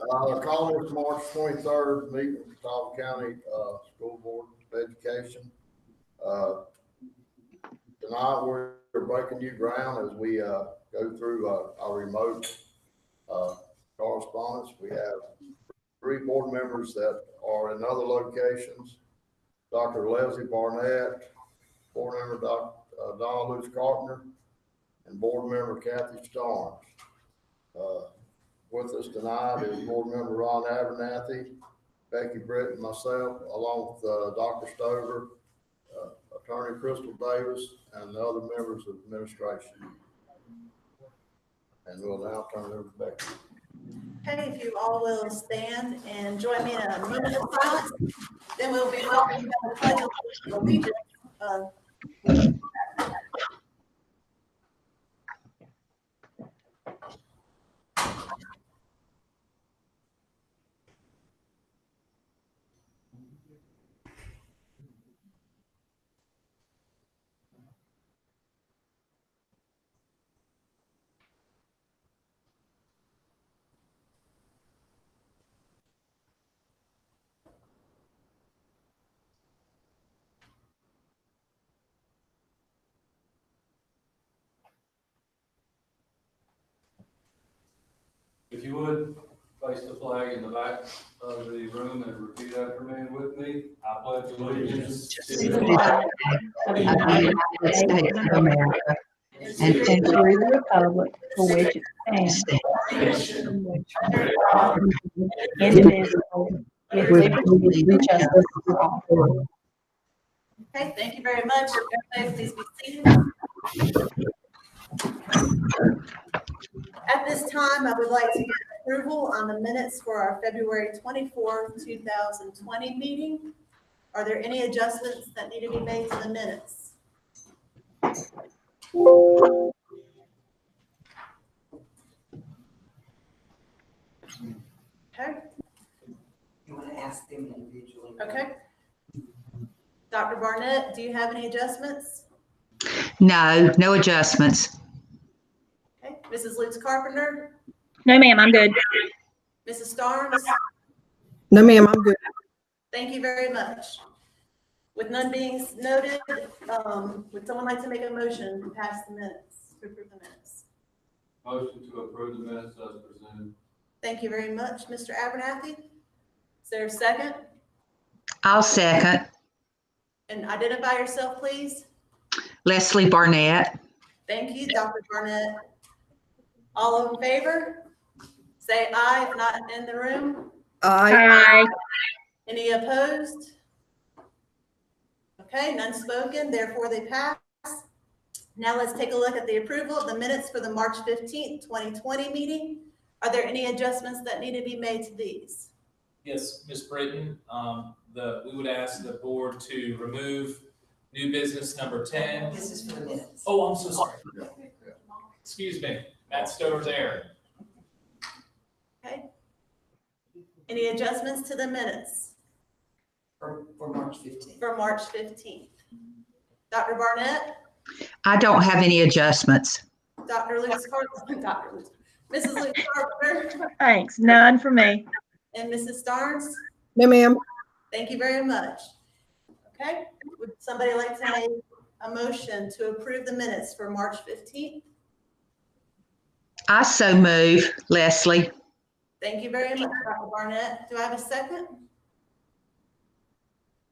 Call this March 23rd meeting of Catawba County School Board of Education. Tonight we're breaking new ground as we go through our remote correspondence. We have 3 board members that are in other locations. Dr. Leslie Barnett, board member Dr. Donna Lewis Carpenter, and board member Kathy Starnes. With us tonight is board member Ron Abernathy, Becky Britt, and myself, along with Dr. Stover, Attorney Crystal Davis, and the other members of administration. And we'll now turn it over to Becky. Okay, if you all will stand and join me in a moment of silence, then we'll be talking about the Pledge of Allegiance. If you would, place the flag in the back of the room and repeat after me with me. I pledge allegiance to the flag of the United States of America and to the republic for which it stands, indivisible, with liberty and justice for all. Okay, thank you very much. Everybody, please be seated. At this time, I would like to get approval on the minutes for our February 24th, 2020 meeting. Are there any adjustments that need to be made to the minutes? Okay. You want to ask them individually? Okay. Dr. Barnett, do you have any adjustments? No, no adjustments. Okay. Mrs. Lutz Carpenter? No, ma'am, I'm good. Mrs. Starnes? No, ma'am, I'm good. Thank you very much. With none being noted, would someone like to make a motion to pass the minutes, to approve the minutes? motion to approve the minutes as presented. Thank you very much, Mr. Abernathy. Is there a second? I'll second. And identify yourself, please. Leslie Barnett. Thank you, Dr. Barnett. All in favor? Say aye if not in the room. Aye. Any opposed? Okay, none spoken, therefore they pass. Now let's take a look at the approval of the minutes for the March 15th, 2020 meeting. Are there any adjustments that need to be made to these? Yes, Ms. Britton, we would ask the board to remove new business number 10. This is for the minutes. Oh, I'm so sorry. Excuse me, Matt Stover's error. Okay. Any adjustments to the minutes For March 15th. for March 15th? Dr. Barnett, I don't have any adjustments. Dr. Lewis Carpenter, Mrs. Lewis Carpenter, Thanks. None for me. and Mrs. Starnes? No, ma'am. Thank you very much. Okay, would somebody like to make a motion to approve the minutes for March 15th? I so move, Leslie. Thank you very much, Dr. Barnett. Do I have a second?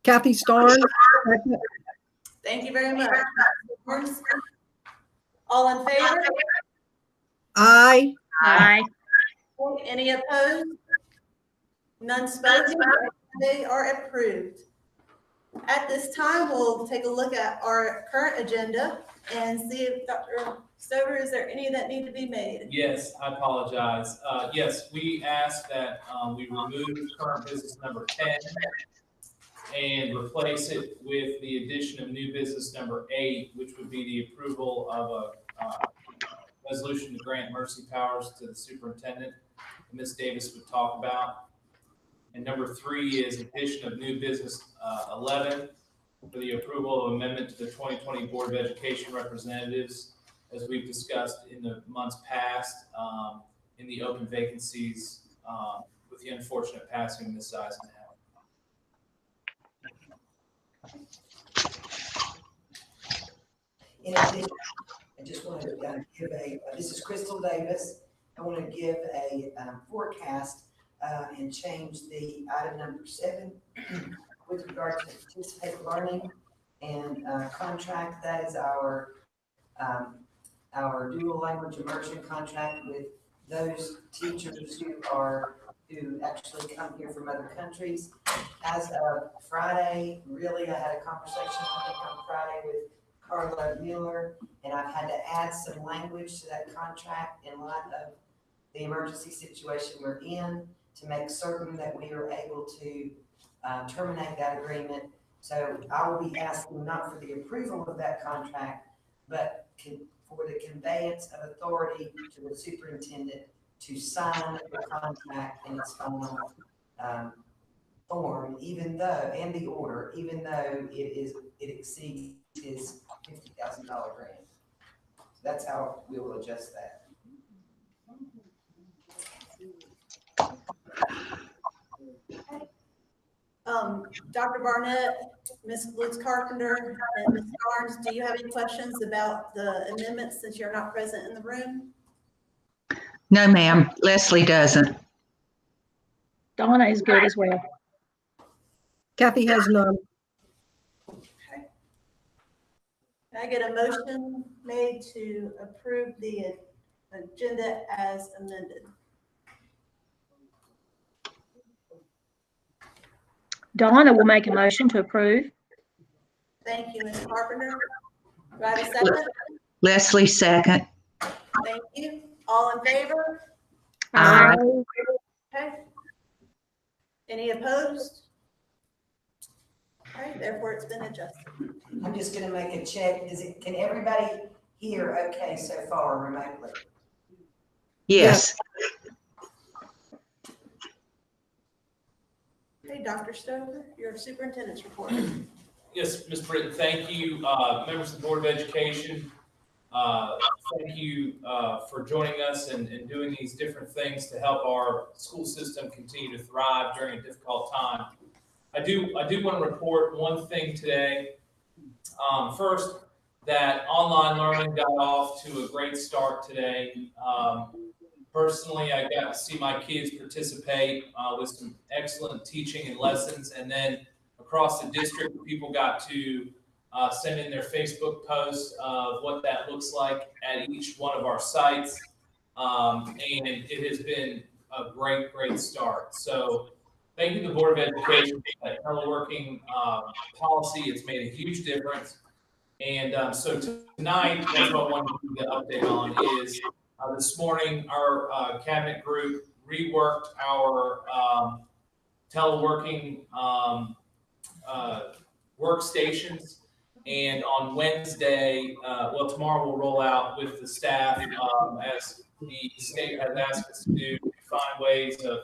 Kathy Starnes. Thank you very much. All in favor? Aye. Aye. Any opposed? None spoken? They are approved. At this time, we'll take a look at our current agenda and see if Dr. Stover, is there any that need to be made? Yes, I apologize. Yes, we ask that we remove current business number 10 and replace it with the addition of new business number 8, which would be the approval of a resolution to grant mercy powers to the superintendent that Ms. Davis would talk about. And number 3 is addition of new business 11 for the approval of amendment to the 2020 Board of Education representatives, as we've discussed in the months past, in the open vacancies with the unfortunate passing of Miss Eisenhower. In addition, I just want to give this is Crystal Davis. I want to give a forecast and change the item number 7 with regard to participated learning and contract. That is our dual language immersion contract with those teachers who actually come here from other countries. As of Friday, really, I had a conversation on Friday with Carla Mueller, and I've had to add some language to that contract in light of the emergency situation we're in to make certain that we are able to terminate that agreement. So I will be asking not for the approval of that contract, but for the conveyance of authority to the superintendent to sign the contract in its final form, even though, and the order, even though it exceeds his $50,000 grant. So that's how we will adjust that. Dr. Barnett, Ms. Lutz Carpenter, and Ms. Barnes, do you have any questions about the amendments since you're not present in the room? No, ma'am. Leslie doesn't. Donna is good as well. Kathy has none. Can I get a motion made to approve the agenda as amended? Donna will make a motion to approve. Thank you, Ms. Carpenter. Do I have a second? Leslie, second. Thank you. All in favor? Aye. Okay. Any opposed? Okay, therefore it's been adjusted. I'm just gonna make a check. Can everybody hear okay so far remotely? Yes. Okay, Dr. Stover, your superintendent's report. Yes, Ms. Britton, thank you. Members of the Board of Education, thank you for joining us and doing these different things to help our school system continue to thrive during a difficult time. I do want to report one thing today. First, that online learning got off to a great start today. Personally, I got to see my kids participate with some excellent teaching and lessons. And then across the district, people got to send in their Facebook posts of what that looks like at each one of our sites. And it has been a great, great start. So thank you to the Board of Education for that teleworking policy. It's made a huge difference. And so tonight, that's what I wanted to give the update on is this morning, our cabinet group reworked our teleworking workstations. And on Wednesday, tomorrow we'll roll out with the staff as the state has asked us to do, find ways of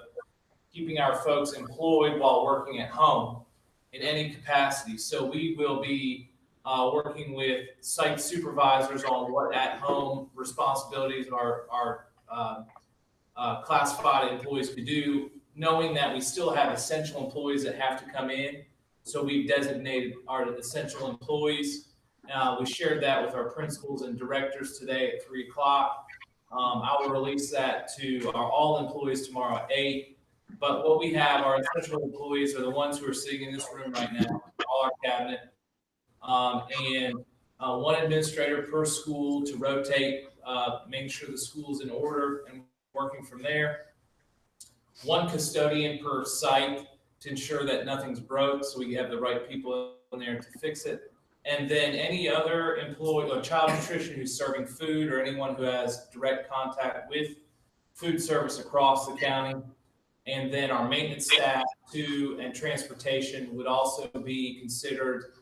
keeping our folks employed while working at home in any capacity. So we will be working with site supervisors on what at-home responsibilities our classified employees could do, knowing that we still have essential employees that have to come in. So we've designated our essential employees. We shared that with our principals and directors today at 3 o'clock. I will release that to all employees tomorrow at 8. But what we have, our essential employees are the ones who are sitting in this room right now, all our cabinet. And one administrator per school to rotate, making sure the school's in order and working from there. One custodian per site to ensure that nothing's broke, so we have the right people in there to fix it. And then any other employee or child nutrition who's serving food or anyone who has direct contact with food service across the county. And then our maintenance staff too, and transportation would also be considered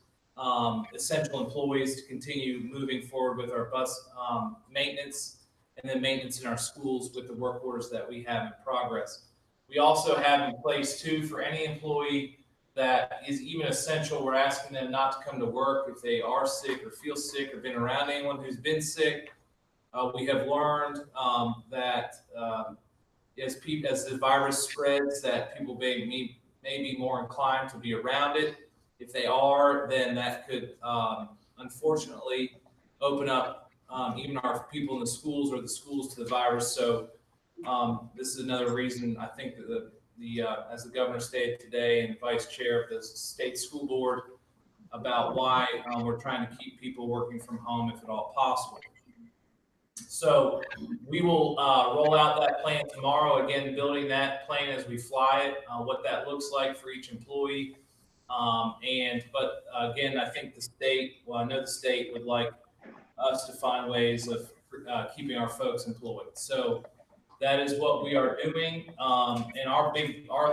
essential employees to continue moving forward with our bus maintenance and then maintenance in our schools with the work orders that we have in progress. We also have in place too, for any employee that is even essential, we're asking them not to come to work if they are sick or feel sick or been around anyone who's been sick. We have learned that as the virus spreads, that people may be more inclined to be around it. If they are, then that could unfortunately open up even our people in the schools or the schools to the virus. So this is another reason I think that as the governor stated today and vice chair of the state school board about why we're trying to keep people working from home if at all possible. So we will roll out that plan tomorrow, again, building that plan as we fly it, what that looks like for each employee. But again, I think I know the state would like us to find ways of keeping our folks employed. So that is what we are doing. And our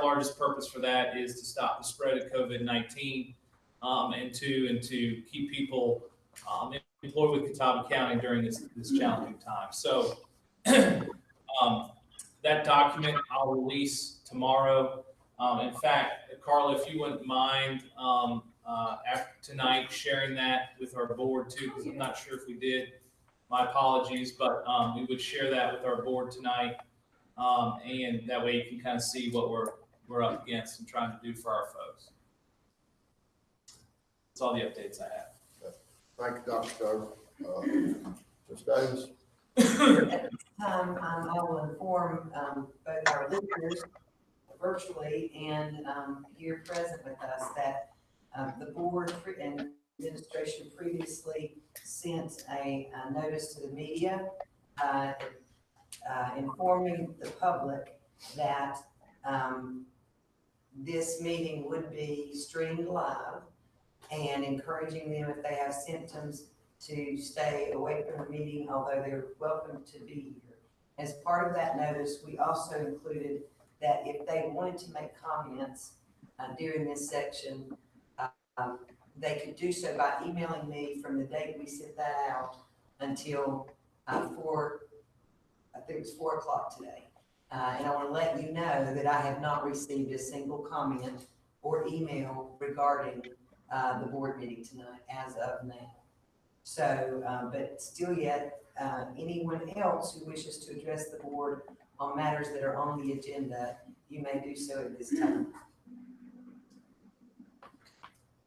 largest purpose for that is to stop the spread of COVID-19 and to keep people employed with Catawba County during this challenging time. So that document I'll release tomorrow. In fact, Carla, if you wouldn't mind after tonight sharing that with our board too, because I'm not sure if we did. My apologies, but we would share that with our board tonight, and that way you can kind of see what we're up against and trying to do for our folks. That's all the updates I have. Thank you, Dr. Stover. Ms. Davis? At this time, I will inform both our listeners virtually and here present with us that the board and administration previously sent a notice to the media informing the public that this meeting would be streamed live and encouraging them if they have symptoms to stay away from the meeting, although they're welcome to be here. As part of that notice, we also included that if they wanted to make comments during this section, they could do so by emailing me from the date we sent that out until 4 o'clock today. And I want to let you know that I have not received a single comment or email regarding the board meeting tonight as of now. So, but still yet, anyone else who wishes to address the board on matters that are on the agenda, you may do so at this time.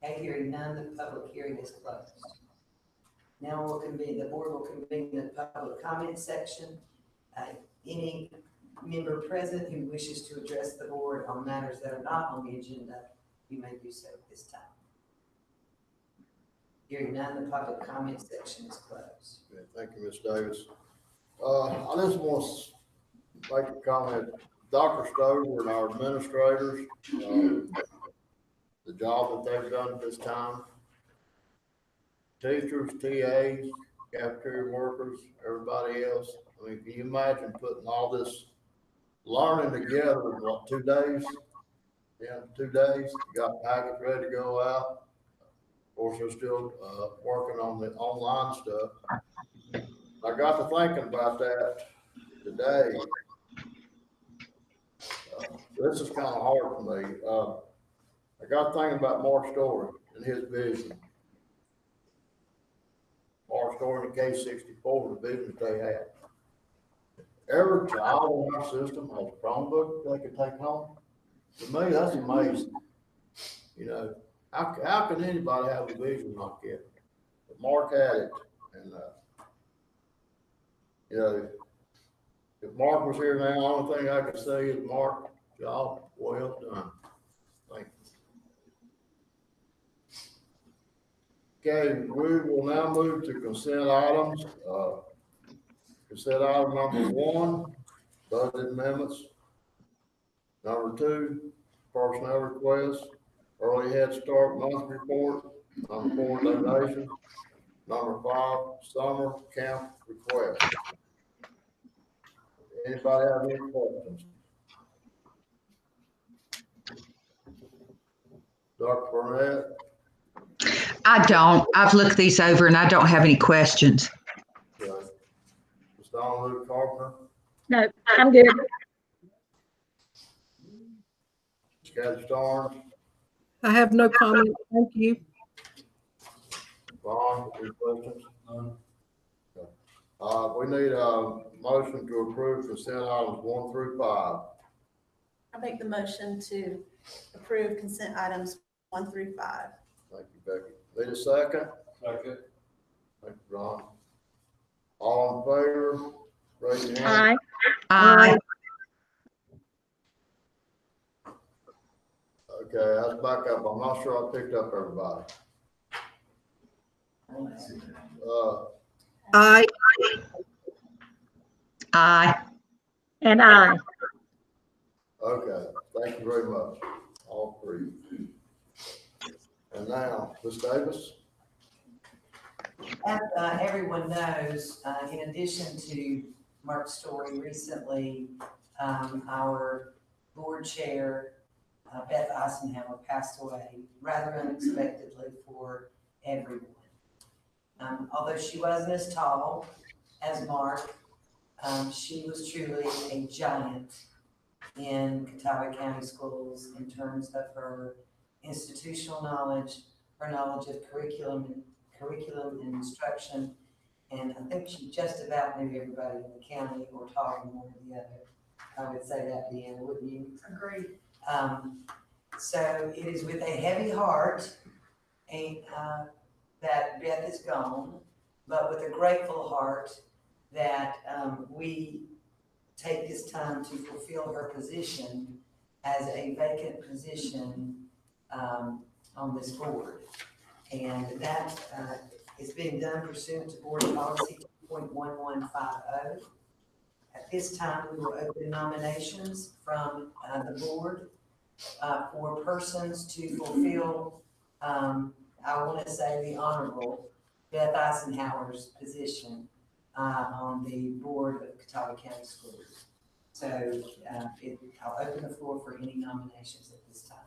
Okay, hearing none, the public hearing is closed. Now the board will convene the public comment section. Any member present who wishes to address the board on matters that are not on the agenda, you may do so at this time. Hearing none, the public comment section is closed. Okay, thank you, Ms. Davis. I just want to make a comment. Dr. Stover and our administrators, the job that they've done at this time, teachers, TAs, cafeteria workers, everybody else. I mean, can you imagine putting all this learning together in what, 2 days? Yeah, 2 days. You got packets ready to go out. Of course, they're still working on the online stuff. I got to thinking about that today. This is kind of hard for me. I got thinking about Mark Story and his vision. Mark Story and the K-64, the vision that they had. Every child in our system has a Chromebook they can take home. To me, that's amazing. You know, how can anybody have a vision like that? But Mark had it, and you know, if Mark was here now, the only thing I could say is, Mark, job well done. Thank you. Okay, we will now move to consent items. Consent item number 1, budget amendments. Number 2, personnel requests, early head start month report. Number 4, donations. Number 5, summer camp request. Anybody have any questions? Dr. Burnett? I don't. I've looked these over and I don't have any questions. Okay. Ms. Donna Carpenter? No, I'm good. Ms. Kathy Starnes? I have no comment. Thank you. Vaughn, any questions? None. We need a motion to approve consent items 1 through 5. I make the motion to approve consent items 1 through 5. Thank you, Becky. Need a second? Second. Thank you, Ron. All in favor, raise your hand. Aye. Aye. Okay, let's back up. I'm not sure I picked up everybody. Aye. Aye. And aye. Okay, thank you very much, all three. And now, Ms. Davis? As everyone knows, in addition to Mark's story recently, our board chair, Beth Eisenhower, passed away rather unexpectedly for everyone. Although she wasn't as tall as Mark, she was truly a giant in Catawba County Schools in terms of her institutional knowledge, her knowledge of curriculum and instruction, and I think she just about knew everybody in the county or taught them one or the other. I would say that, Deanna, wouldn't you? Agreed. So it is with a heavy heart that Beth is gone, but with a grateful heart that we take this time to fulfill her position as a vacant position on this board. And that is being done pursuant to board policy 2.1150. At this time, we will open nominations from the board for persons to fulfill, I want to say, the Honorable Beth Eisenhower's position on the board of Catawba County Schools. So I'll open the floor for any nominations at this time.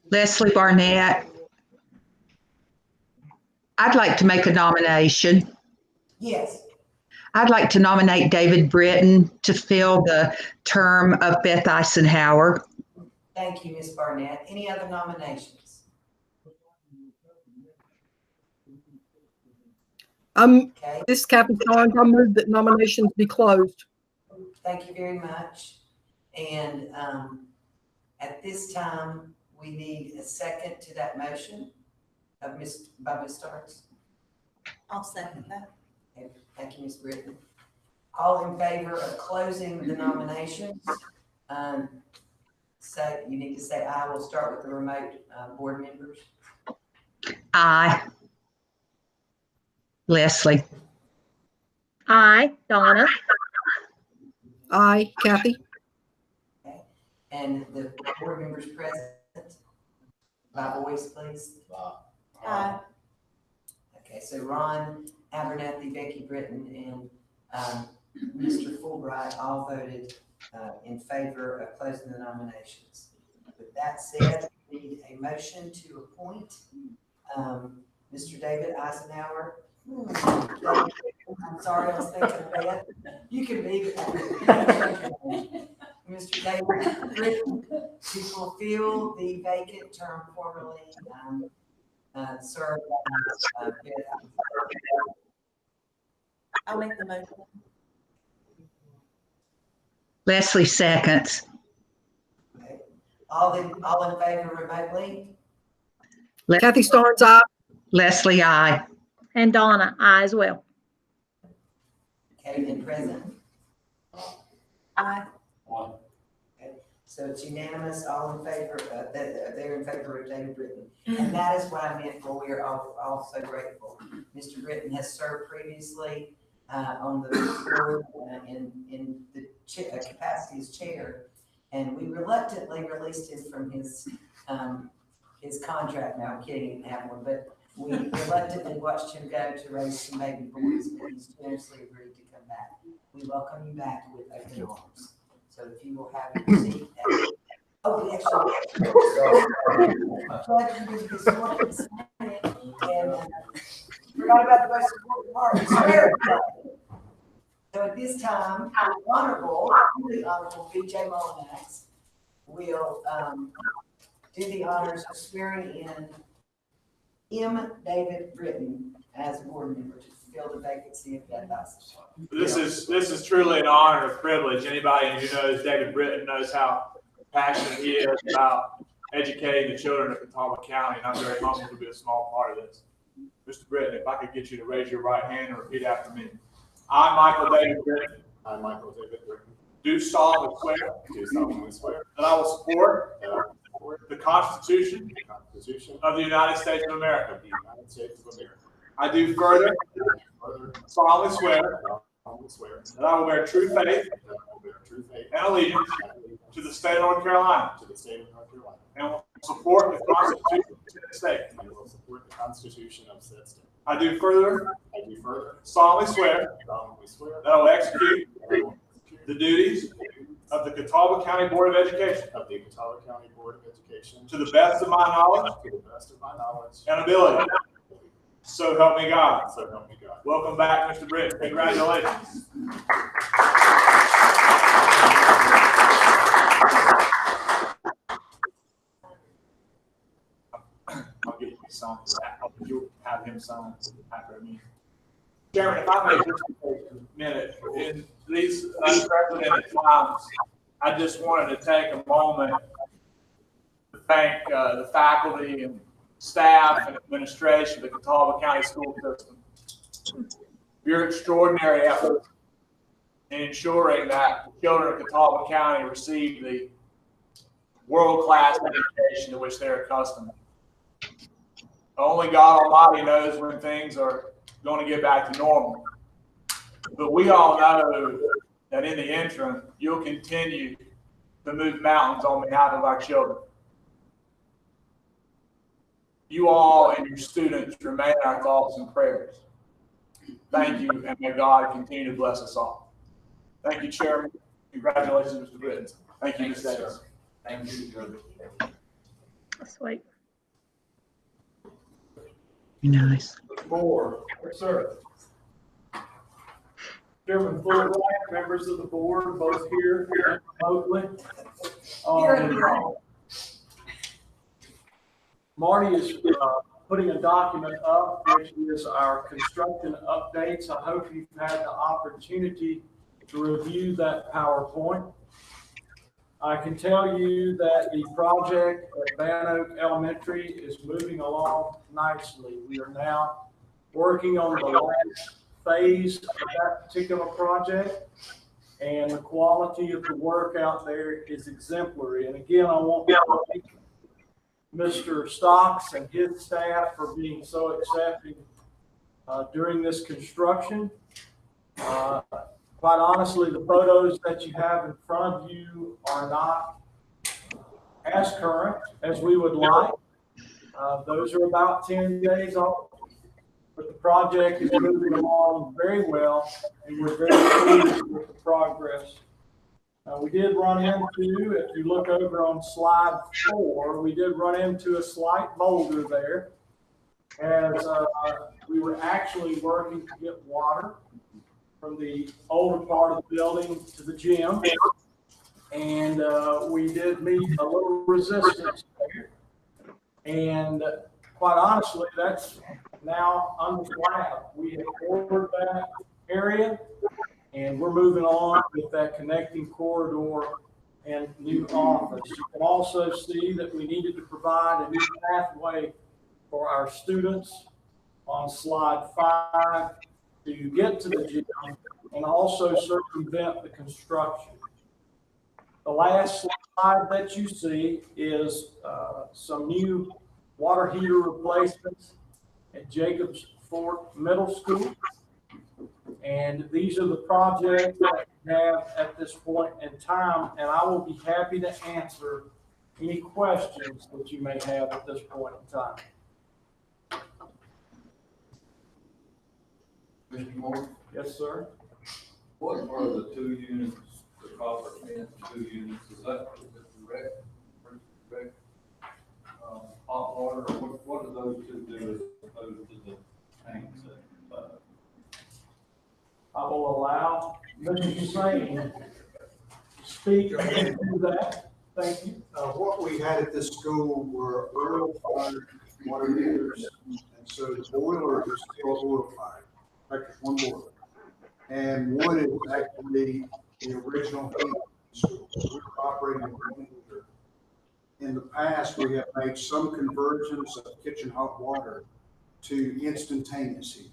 Leslie Barnett. I'd like to make a nomination. Yes. I'd like to nominate David Britton to fill the term of Beth Eisenhower. Thank you, Ms. Barnett. Any other nominations? Okay, This is Kathy Starnes. I move that nominations be closed. thank you very much. And at this time, we need a second to that motion by Ms. Starnes. I'll second that. Okay, thank you, Ms. Britton. All in favor of closing the nominations? Say, you need to say aye. We'll start with the remote board members. Aye. Leslie. Aye. Donna. Aye. Kathy? Okay, and the board members present, by voice, please. Aye. Okay, so Ron Abernathy, Becky Britton, and Mr. Fulbright all voted in favor of closing the nominations. With that said, we need a motion to appoint Mr. David Eisenhower. I'm sorry, I was thinking of that. You can leave it. Mr. David Britton to fulfill the vacant term formerly served by I'll make the motion. Leslie seconds. okay. All in favor remotely? Kathy Starnes, aye. Leslie, aye. And Donna, aye as well. Okay, and present. Aye. One. So it's unanimous, all in favor, they're in favor of David Britton. And that is what I meant for, we are all so grateful. Mr. Britton has served previously on the board in the capacity as chair. And we reluctantly released him from his contract. Now, I'm kidding, he didn't have one, but we reluctantly watched him go to raise some baby boys, but he's generously agreed to come back. We welcome you back with open arms. So if you will have your seat. Oh, we actually. And forgot about the most important part, swear. So at this time, the Honorable B.J. Mullinax will do the honors of swearing in M. David Britton as board member. fill the vacancy of that bus. This is truly an honor and a privilege. Anybody who knows David Britton knows how passionate he is about educating the children of Catawba County, and I'm very humbled to be a small part of this. Mr. Britton, if I could get you to raise your right hand and repeat after me. I, Michael David Britton. I, Michael David Britton. Do solemnly swear. Do solemnly swear. That I will support. That I will support. The Constitution. The Constitution. Of the United States of America. Of the United States of America. I do further. Further. Solemnly swear. That I will swear. That I will bear true faith. That I will bear true faith. And allegiance. And allegiance. To the state of North Carolina. To the state of North Carolina. And will support the Constitution of the state. And will support the Constitution of said state. I do further. I do further. Solemnly swear. Solemnly swear. That I will execute. That I will execute The duties. Of the Catawba County Board of Education. of the Catawba County Board of Education. To the best of my knowledge. To the best of my knowledge. And ability. So help me God. So help me God. Welcome back, Mr. Britton. Congratulations. I'll get you signed. You'll have him sign after me. Chairman, if I may just take a minute, in these unprecedented times, I just wanted to take a moment to thank the faculty and staff and administration of the Catawba County School System. Your extraordinary efforts in ensuring that the children of Catawba County receive the world-class education to which they're accustomed. Only God Almighty knows when things are going to get back to normal. But we all know that in the interim, you'll continue to move mountains on behalf of our children. You all and your students remain our thoughts and prayers. Thank you, and may God continue to bless us all. Thank you, Chairman. Congratulations, Mr. Britton. Thank you, Ms. Davis. Thank you. Sweet. Nice. Four. Yes, sir. Chairman Fulbright, members of the board, both here and remotely. Marty is putting a document up, which is our construction updates. I hope you've had the opportunity to review that PowerPoint. I can tell you that the project at Van Oak Elementary is moving along nicely. We are now working on the last phase of that particular project, and the quality of the work out there is exemplary. And again, I want to thank Mr. Stocks and his staff for being so accepting during this construction. Quite honestly, the photos that you have in front of you are not as current as we would like. Those are about 10 days old, but the project is moving along very well, and we're very pleased with the progress. We did run into, if you look over on slide 4, we did run into a slight boulder there as we were actually working to get water from the older part of the building to the gym, and we did meet a little resistance there. And quite honestly, that's now unflagged. We have ordered that area, and we're moving on with that connecting corridor and new office. You can also see that we needed to provide a new pathway for our students on slide 5 to get to the gym and also circumvent the construction. The last slide that you see is some new water heater replacements at Jacobs Fork Middle School. And these are the projects that we have at this point in time, and I will be happy to answer any questions that you may have at this point in time. Mr. Moore, Yes, sir. what are the 2 units, the copper and 2 units, is that correct? Correct? Hot water, or what do those 2 do as opposed to the tanks? I will allow Mr. Hussein to speak to that. Thank you. What we had at this school were oil-fired water heaters, and so the boiler is still oil-fired. fact, there's one boiler. And one is actually the original heat school. So we're operating with one heater. In the past, we have made some conversions of kitchen hot water to instantaneous heaters.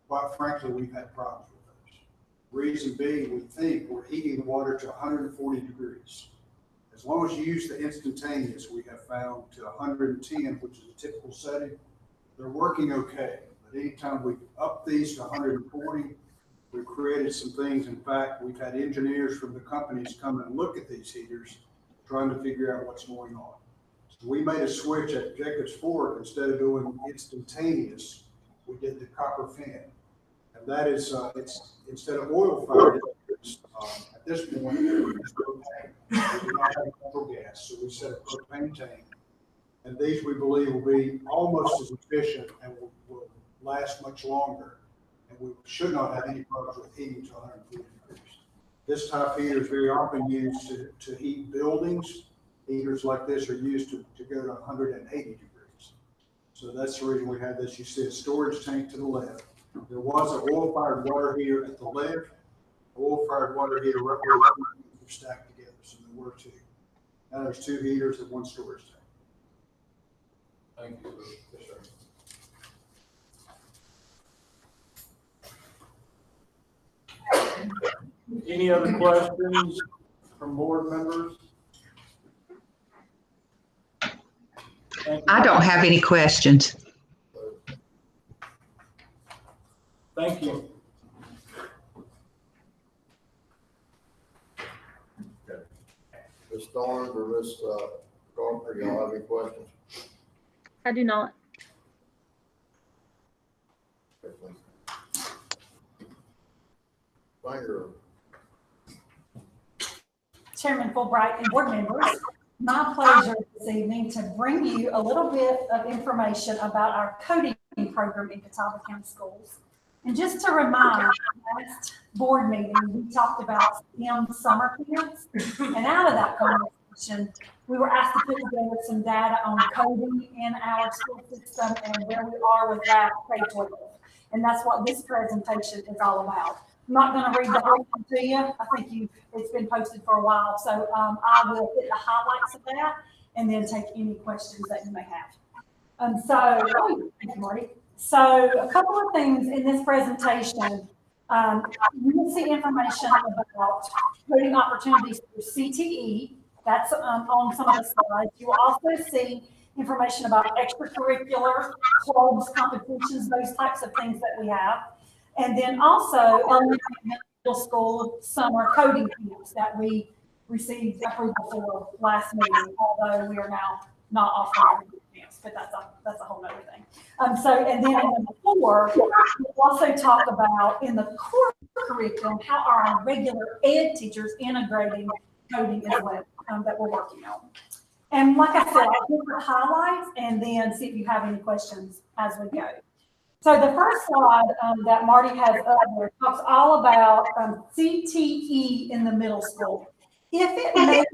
Quite frankly, we've had problems with those. Reason being, we think we're heating the water to 140 degrees. As long as you use the instantaneous, we have found to 110, which is a typical setting, they're working okay. But anytime we up these to 140, we've created some things. In fact, we've had engineers from the companies come and look at these heaters, trying to figure out what's going on. So we made a switch at Jacobs Fork. Instead of doing instantaneous, we did the copper fin. And that is, it's instead of oil fired, at this point, it's propane. We do not have natural gas, so we set a propane tank. And these we believe will be almost as efficient and will last much longer. And we should not have any problems with heating to 140 degrees. This type heater is very often used to heat buildings. Heaters like this are used to go to 180 degrees. So that's the reason we have this. You see a storage tank to the left. There was an oil-fired water heater at the left. Oil-fired water heater right where the two are stacked together. So there were two. Now there's two heaters and one storage tank. Thank you, sir. Yes, sir. Any other questions from board members? I don't have any questions. Thank you. Ms. Starnes or Ms. Carpenter, y'all have any questions? I do not. Finger. Chairman Fulbright and board members, my pleasure this evening to bring you a little bit of information about our coding program in Catawba County Schools. And just to remind, last board meeting, we talked about STEM summer camps, and out of that conversation, we were asked to put together some data on coding in our school system and where we are with that K-12. And that's what this presentation is all about. I'm not going to read the whole thing to you. I think it's been posted for a while. So I will hit the highlights of that and then take any questions that you may have. Thank you, Marty. So a couple of things in this presentation. You will see information about coding opportunities through CTE. That's on some of the slides. You will also see information about extracurricular, clubs, competitions, those types of things that we have. And then also elementary and middle school summer coding camps that we received approval for last meeting, although we are now not offering camps, but that's a whole other thing. And then in number 4, we'll also talk about in the core curriculum how are our regular ed teachers integrating coding as well that we're working on. And like I said, I'll give the highlights and then see if you have any questions as we go. So the first slide that Marty has up there talks all about CTE in the middle school. If it made a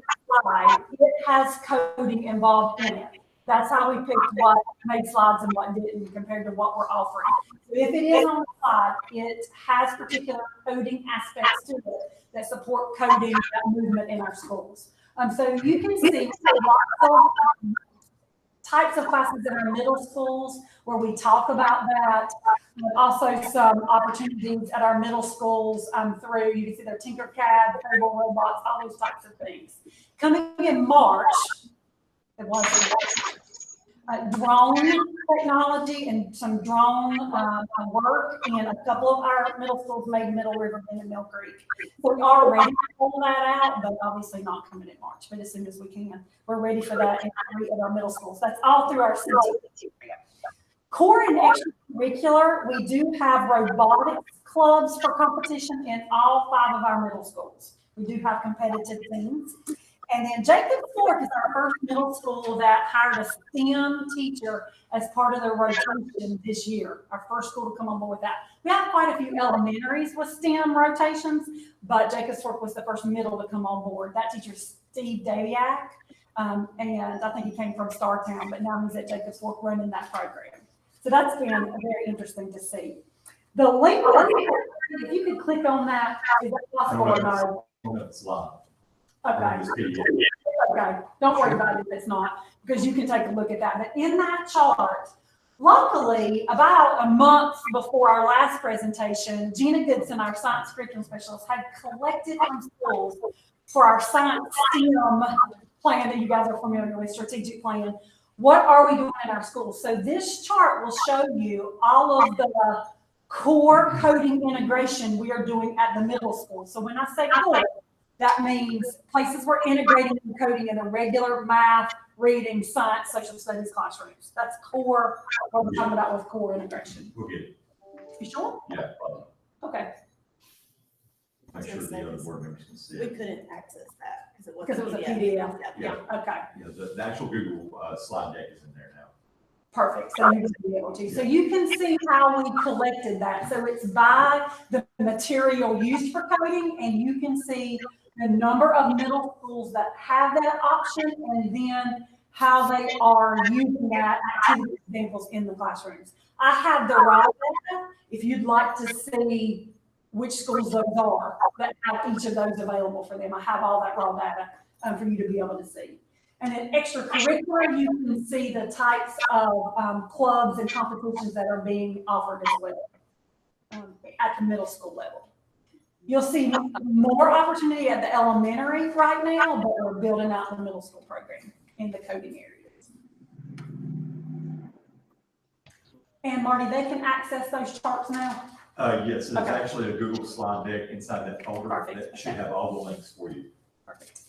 slide, it has coding involved in it. That's how we picked what made slides and what didn't compared to what we're offering. So if it is on the slide, it has particular coding aspects to it that support coding movement in our schools. So you can see lots of types of classes in our middle schools where we talk about that. Also some opportunities at our middle schools through, you can see their Tinkercad, table robots, all those types of things. Coming in March, it was drone technology and some drone work in a couple of our middle schools, maybe Middle River and Mill Creek. So we are ready to pull that out, but obviously not coming in March, but as soon as we can. We're ready for that in 3 of our middle schools. That's all through our CTE area. Core and extracurricular, we do have robotics clubs for competition in all 5 of our middle schools. We do have competitive teams. And then Jacobs Fork is our first middle school that hired a STEM teacher as part of their rotation this year. Our first school to come on board with that. We have quite a few elementaries with STEM rotations, but Jacobs Fork was the first middle to come on board. That teacher is Steve Daviak, and I think he came from Startown, but now he's at Jacobs Fork running that program. So that's been very interesting to see. The link, if you could click on that, is that possible or no? It's live. Okay. Okay, don't worry about it if it's not, because you can take a look at that. But in that chart, luckily, about a month before our last presentation, Gina Goodson, our science curriculum specialist, had collected from schools for our science STEM plan that you guys are familiar with, strategic plan. What are we doing in our schools? So this chart will show you all of the core coding integration we are doing at the middle school. So when I say core, that means places we're integrating and coding in the regular math, reading, science, social studies classrooms. That's core, what we're talking about with core integration. We'll get it. You sure? Yeah. Okay. Make sure the other board members can see We it. couldn't access that because Because it was a PDF. Yeah. Okay. Yeah, the actual Google slide deck is in there now. Perfect. So you will be able to. So you can see how we collected that. So it's by the material used for coding, and you can see the number of middle schools that have that option, and then how they are using that activity examples in the classrooms. I have the raw data if you'd like to see which schools those are that have each of those available for them. I have all that raw data for you to be able to see. And in extracurricular, you can see the types of clubs and competitions that are being offered as well at the middle school level. You'll see more opportunity at the elementary right now, but we're building out the middle school program in the coding areas. And Marty, they can access those charts now? Yes, it's actually a Google slide deck inside that folder that should have all the links for you. Perfect.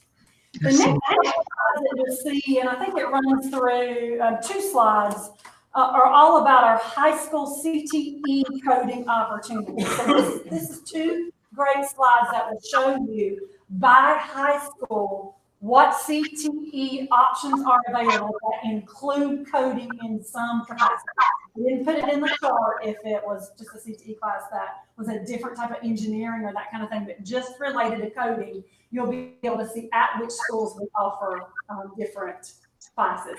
The next slide that you'll see, and I think it runs through 2 slides, are all about our high school CTE coding opportunities. So this is 2 great slides that will show you by high school what CTE options are available that include coding in some capacity. We didn't put it in the chart if it was just a CTE class that was a different type of engineering or that kind of thing, but just related to coding, you'll be able to see at which schools we offer different classes.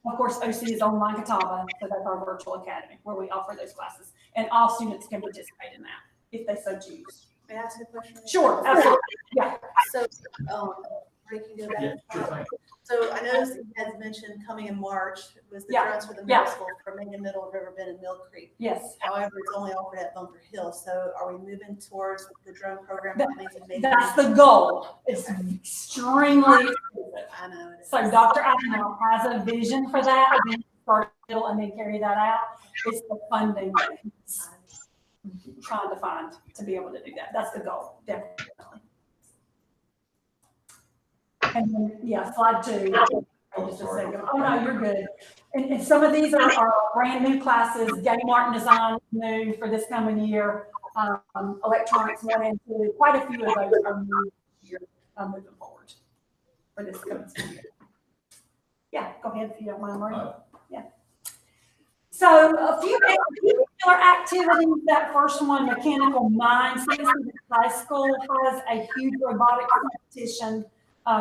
Of course, OC is online Catawba, so that's our virtual academy where we offer those classes, and all students can participate in that if they so choose. May I ask a question? Sure, absolutely. Yeah. So, Rick, you go back. Yeah, sure thing. So I noticed you had mentioned coming in March was the Yeah. transfer of the Yeah. middle school from Main and Middle, Riverbend, and Mill Creek. Yes. However, it's only offered at Bunker Hill. So are we moving towards the drone program? That's the goal. It's extremely expensive. I know. It is. So Dr. Avenel has a vision for that, and then start middle and then carry that out. It's the funding that he's trying to find to be able to do that. That's the goal, definitely. And then, yeah, slide 2. Just a second. Oh, no, you're good. And some of these are brand new classes. Game art and design is new for this coming year. Electronics 1 and 2. Quite a few of those are new here moving forward for this coming school year. Yeah, go ahead if you don't mind, Marty. Yeah. So a few extracurricular activities. That first one, mechanical minds. High school has a huge robotics competition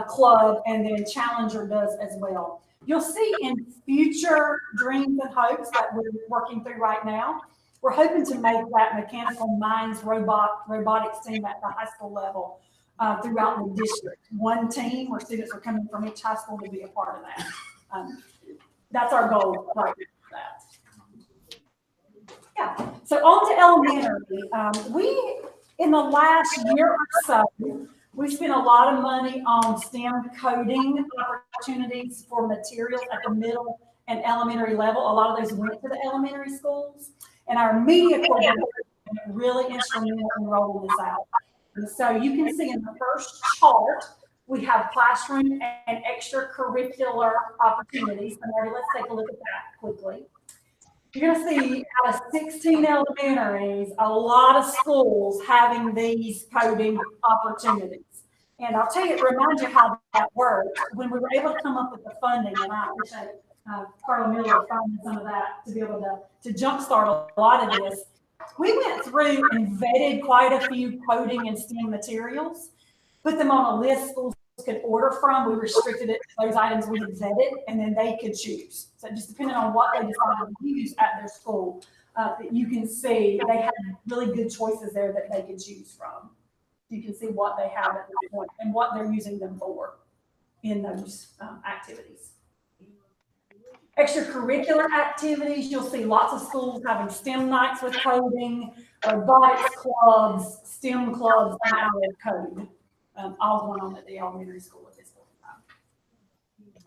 club, and then Challenger does as well. You'll see in future dreams and hopes that we're working through right now, we're hoping to make that mechanical minds robotics team at the high school level throughout the district. One team where students are coming from each high school to be a part of that. That's our goal right now. Yeah, so on to elementary. We, in the last year or so, we spent a lot of money on STEM coding opportunities for materials at the middle and elementary level. A lot of those went to the elementary schools, and our media coordinator was really instrumental in rolling this out. And so you can see in the first chart, we have classroom and extracurricular opportunities. So Marty, let's take a look at that quickly. You're going to see out of 16 elementaries, a lot of schools having these coding opportunities. And I'll tell you, remind you how that works. When we were able to come up with the funding, and I appreciate Carla Miller finding some of that to be able to jumpstart a lot of this, we went through and vetted quite a few coding and STEM materials, put them on a list schools could order from. We restricted it to those items we had vetted, and then they could choose. So just depending on what they decided to use at their school, You can see they have really good choices there that they could choose from. You can see what they have at this point and what they're using them for in those activities. Extracurricular activities, you'll see lots of schools having STEM nights with coding, robotics clubs, STEM clubs, and hour of code, all going on at the elementary school at this point in time.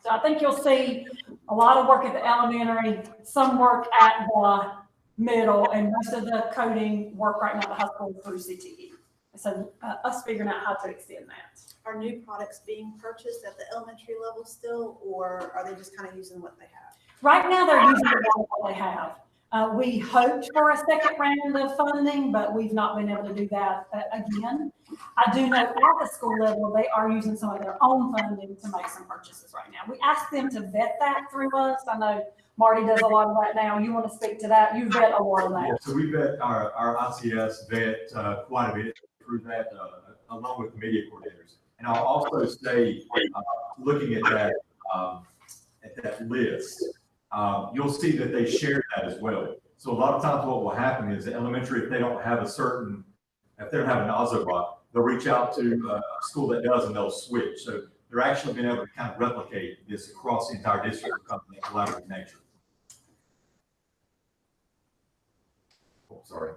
So I think you'll see a lot of work at the elementary, some work at the middle, and most of the coding work right now at the high school through CTE. So us figuring out how to extend that. Are new products being purchased at the elementary level still, or are they just kind of using what they have? Right now, they're using what they have. We hoped for a second round of funding, but we've not been able to do that again. I do know at the school level, they are using some of their own funding to make some purchases right now. We asked them to vet that through us. I know Marty does a lot of that now. You want to speak to that? You vet a lot of that. Yeah, so we vet our ICS vet quite a bit through that, along with the media coordinators. And I'll also say, looking at that list, you'll see that they share that as well. So a lot of times what will happen is the elementary, if they don't have an Ozobot, they'll reach out to a school that does and they'll switch. So they're actually being able to kind of replicate this across the entire district because of the collaborative nature. Oh, sorry.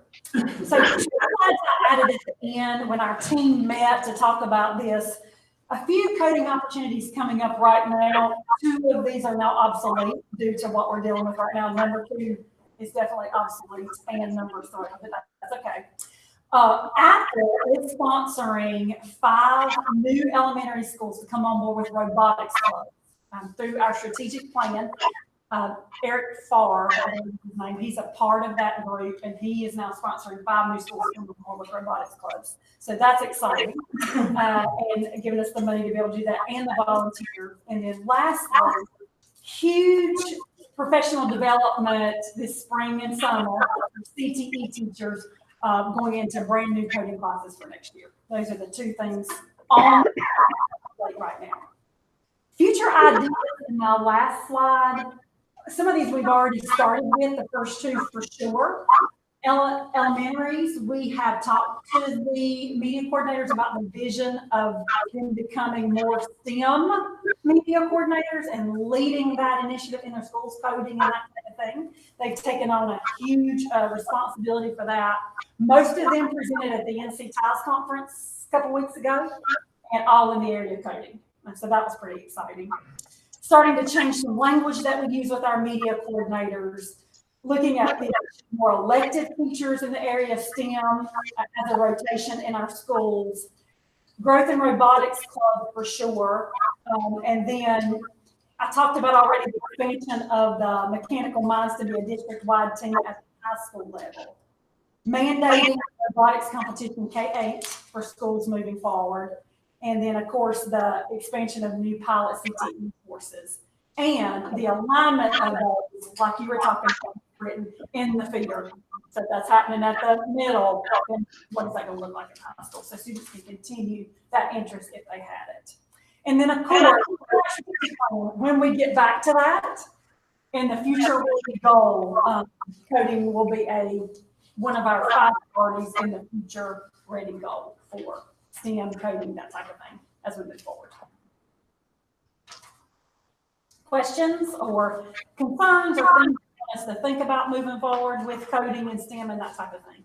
So I added at the end when our team met to talk about this. A few coding opportunities coming up right now. 2 of these are now obsolete due to what we're dealing with right now. Number 2 is definitely obsolete, and number 3, but that's okay. Apple is sponsoring 5 new elementary schools to come on board with robotics clubs through our strategic plan. Eric Farr, his name, he's a part of that group, and he is now sponsoring 5 new schools to come on board with robotics clubs. So that's exciting, and giving us the money to be able to do that and the volunteers. And then lastly, huge professional development this spring and summer for CTE teachers going into brand new coding classes for next year. Those are the 2 things on the plate right now. Future ideas in my last slide. Some of these we've already started with, the first 2 for sure. Elementaries, we have talked to the media coordinators about the vision of them becoming more STEM media coordinators and leading that initiative in their schools, coding and that kind of thing. They've taken on a huge responsibility for that. Most of them presented at the NC TIES conference a couple weeks ago, and all in the area of coding. So that was pretty exciting. Starting to change some language that we use with our media coordinators, looking at the more elective features in the area of STEM as a rotation in our schools, growth in robotics club for sure. And then I talked about already the expansion of the mechanical minds to be a district-wide team at the high school level. Mandating robotics competition K-8 for schools moving forward. And then, of course, the expansion of new pilot CTE courses and the alignment of those, like you were talking about, written in the feeder. So that's happening at the middle. And what is that going to look like in high school? So students can continue that interest if they had it. And then, of course, when we get back to that, in the future goal, coding will be one of our 5 priorities in the future ready goal for STEM, coding, that type of thing, as we move forward. Questions or concerns or things you want us to think about moving forward with coding and STEM and that type of thing?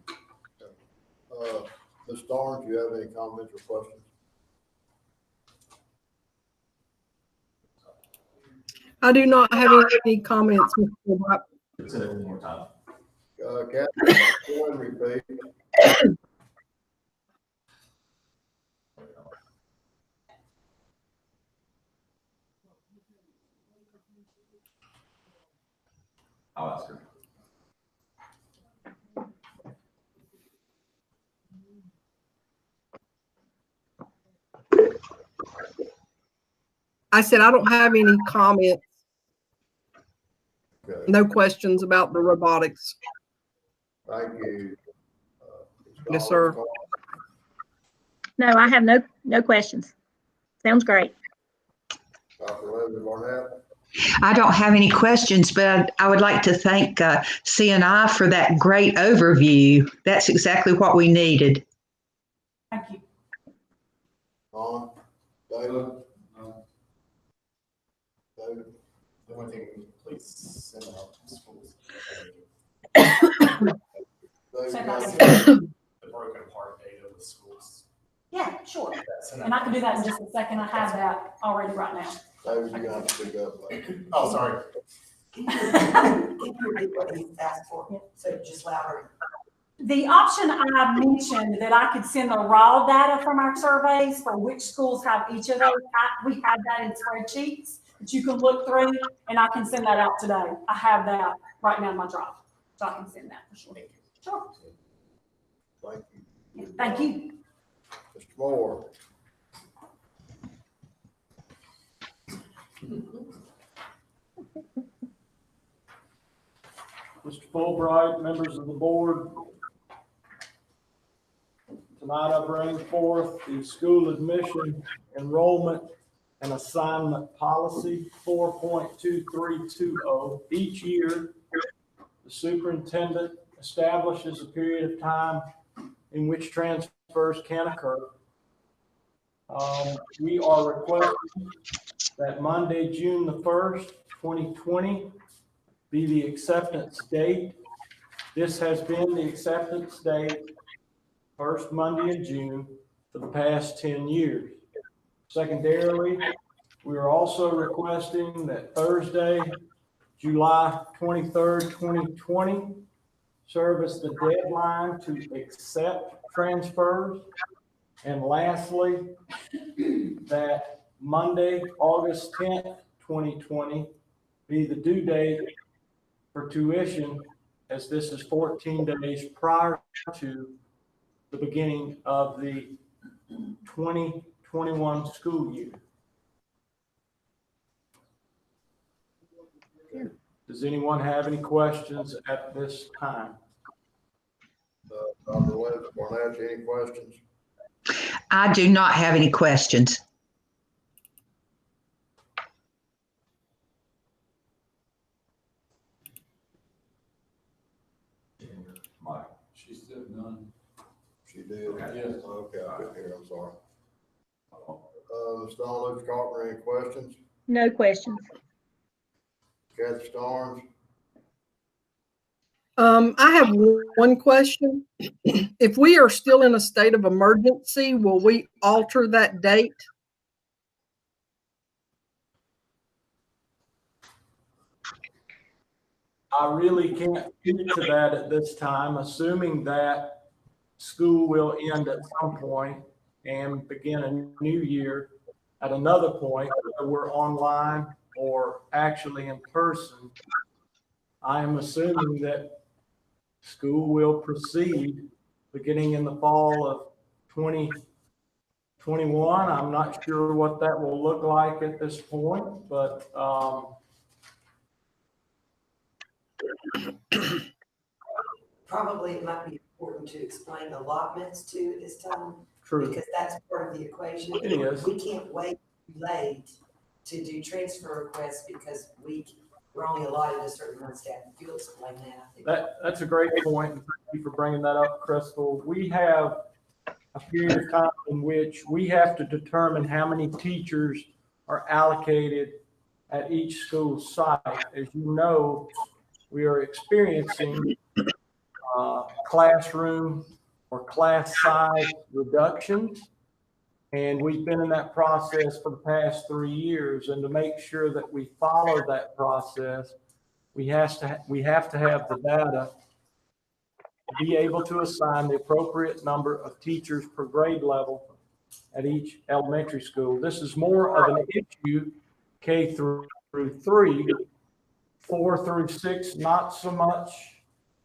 Ms. Starnes, do you have any comments or questions? I do not have any comments, Mr. Fulbright. Say that one more time. Kathy, go ahead and repeat. I'll ask her. I said I don't have any comments. Okay. No questions about the robotics. Thank you. Yes, sir. No, I have no questions. Sounds great. Dr. Leslie Barnett. I don't have any questions, but I would like to thank CNI for that great overview. That's exactly what we needed. Thank you. Donna, David, David. The only thing, please send out to schools. David, Send got out. it? The broken apart data with schools. Yeah, sure. Send And I out. can do that in just a second. I have that already right now. David, you're gonna have to speak up, like. Oh, sorry. Can you repeat what he asked for? So just louder. The option I mentioned that I could send the raw data from our surveys for which schools have each of those, we have that in spreadsheets that you can look through, and I can send that out today. I have that right now in my drive, so I can send that for sure. Sure. Thank you. Thank you. Mr. Moore. Mr. Fulbright, members of the board, tonight I bring forth the school admission, enrollment, and assignment policy 4.2320. Each year, the superintendent establishes a period of time in which transfers can occur. We are requesting that Monday, June the 1st, 2020, be the acceptance date. This has been the acceptance date, first Monday in June, for the past 10 years. Secondarily, we are also requesting that Thursday, July 23rd, 2020, serve as the deadline to accept transfers. And lastly, that Monday, August 10th, 2020, be the due date for tuition, as this is 14 days prior to the beginning of the 2021 school year. Does anyone have any questions at this time? Dr. Leslie Barnett, any questions? I do not have any questions. Mike, she said none. She did? Yes. Okay, I couldn't hear, I'm sorry. Ms. Donna Lewis Carpenter, any questions? No questions. Kathy Starnes? I have one question. If we are still in a state of emergency, will we alter that date? I really can't speak to that at this time, assuming that school will end at some point and begin a new year at another point, whether we're online or actually in person. I am assuming that school will proceed beginning in the fall of 2021. I'm not sure what that will look like at this point, but Probably it might be important to explain allotments too this time. true. Because that's part of the equation. It is. We can't wait too late to do transfer requests because we're only allotted a certain amount of staff. If you'll explain that, I think. That's a great point. Thank you for bringing that up, Crystal. We have a period of time in which we have to determine how many teachers are allocated at each school site. As you know, we are experiencing classroom or class size reductions. And we've been in that process for the past 3 years. And to make sure that we follow that process, we have to have the data to be able to assign the appropriate number of teachers per grade level at each elementary school. This is more of an issue K through 3, 4 through 6, not so much.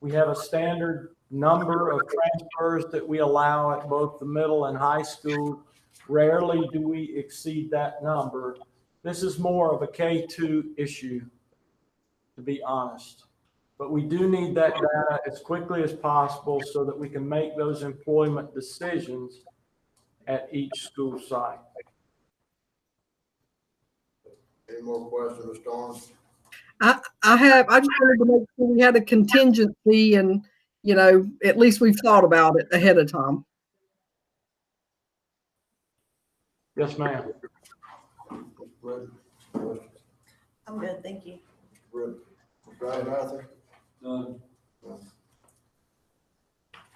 We have a standard number of transfers that we allow at both the middle and high school. Rarely do we exceed that number. This is more of a K2 issue, to be honest. But we do need that data as quickly as possible so that we can make those employment decisions at each school site. Any more questions, Ms. Starnes? I just wanted to make sure we had a contingency and, you know, at least we've thought about it ahead of time. Yes, ma'am. I'm good, thank you. Right, nothing? None.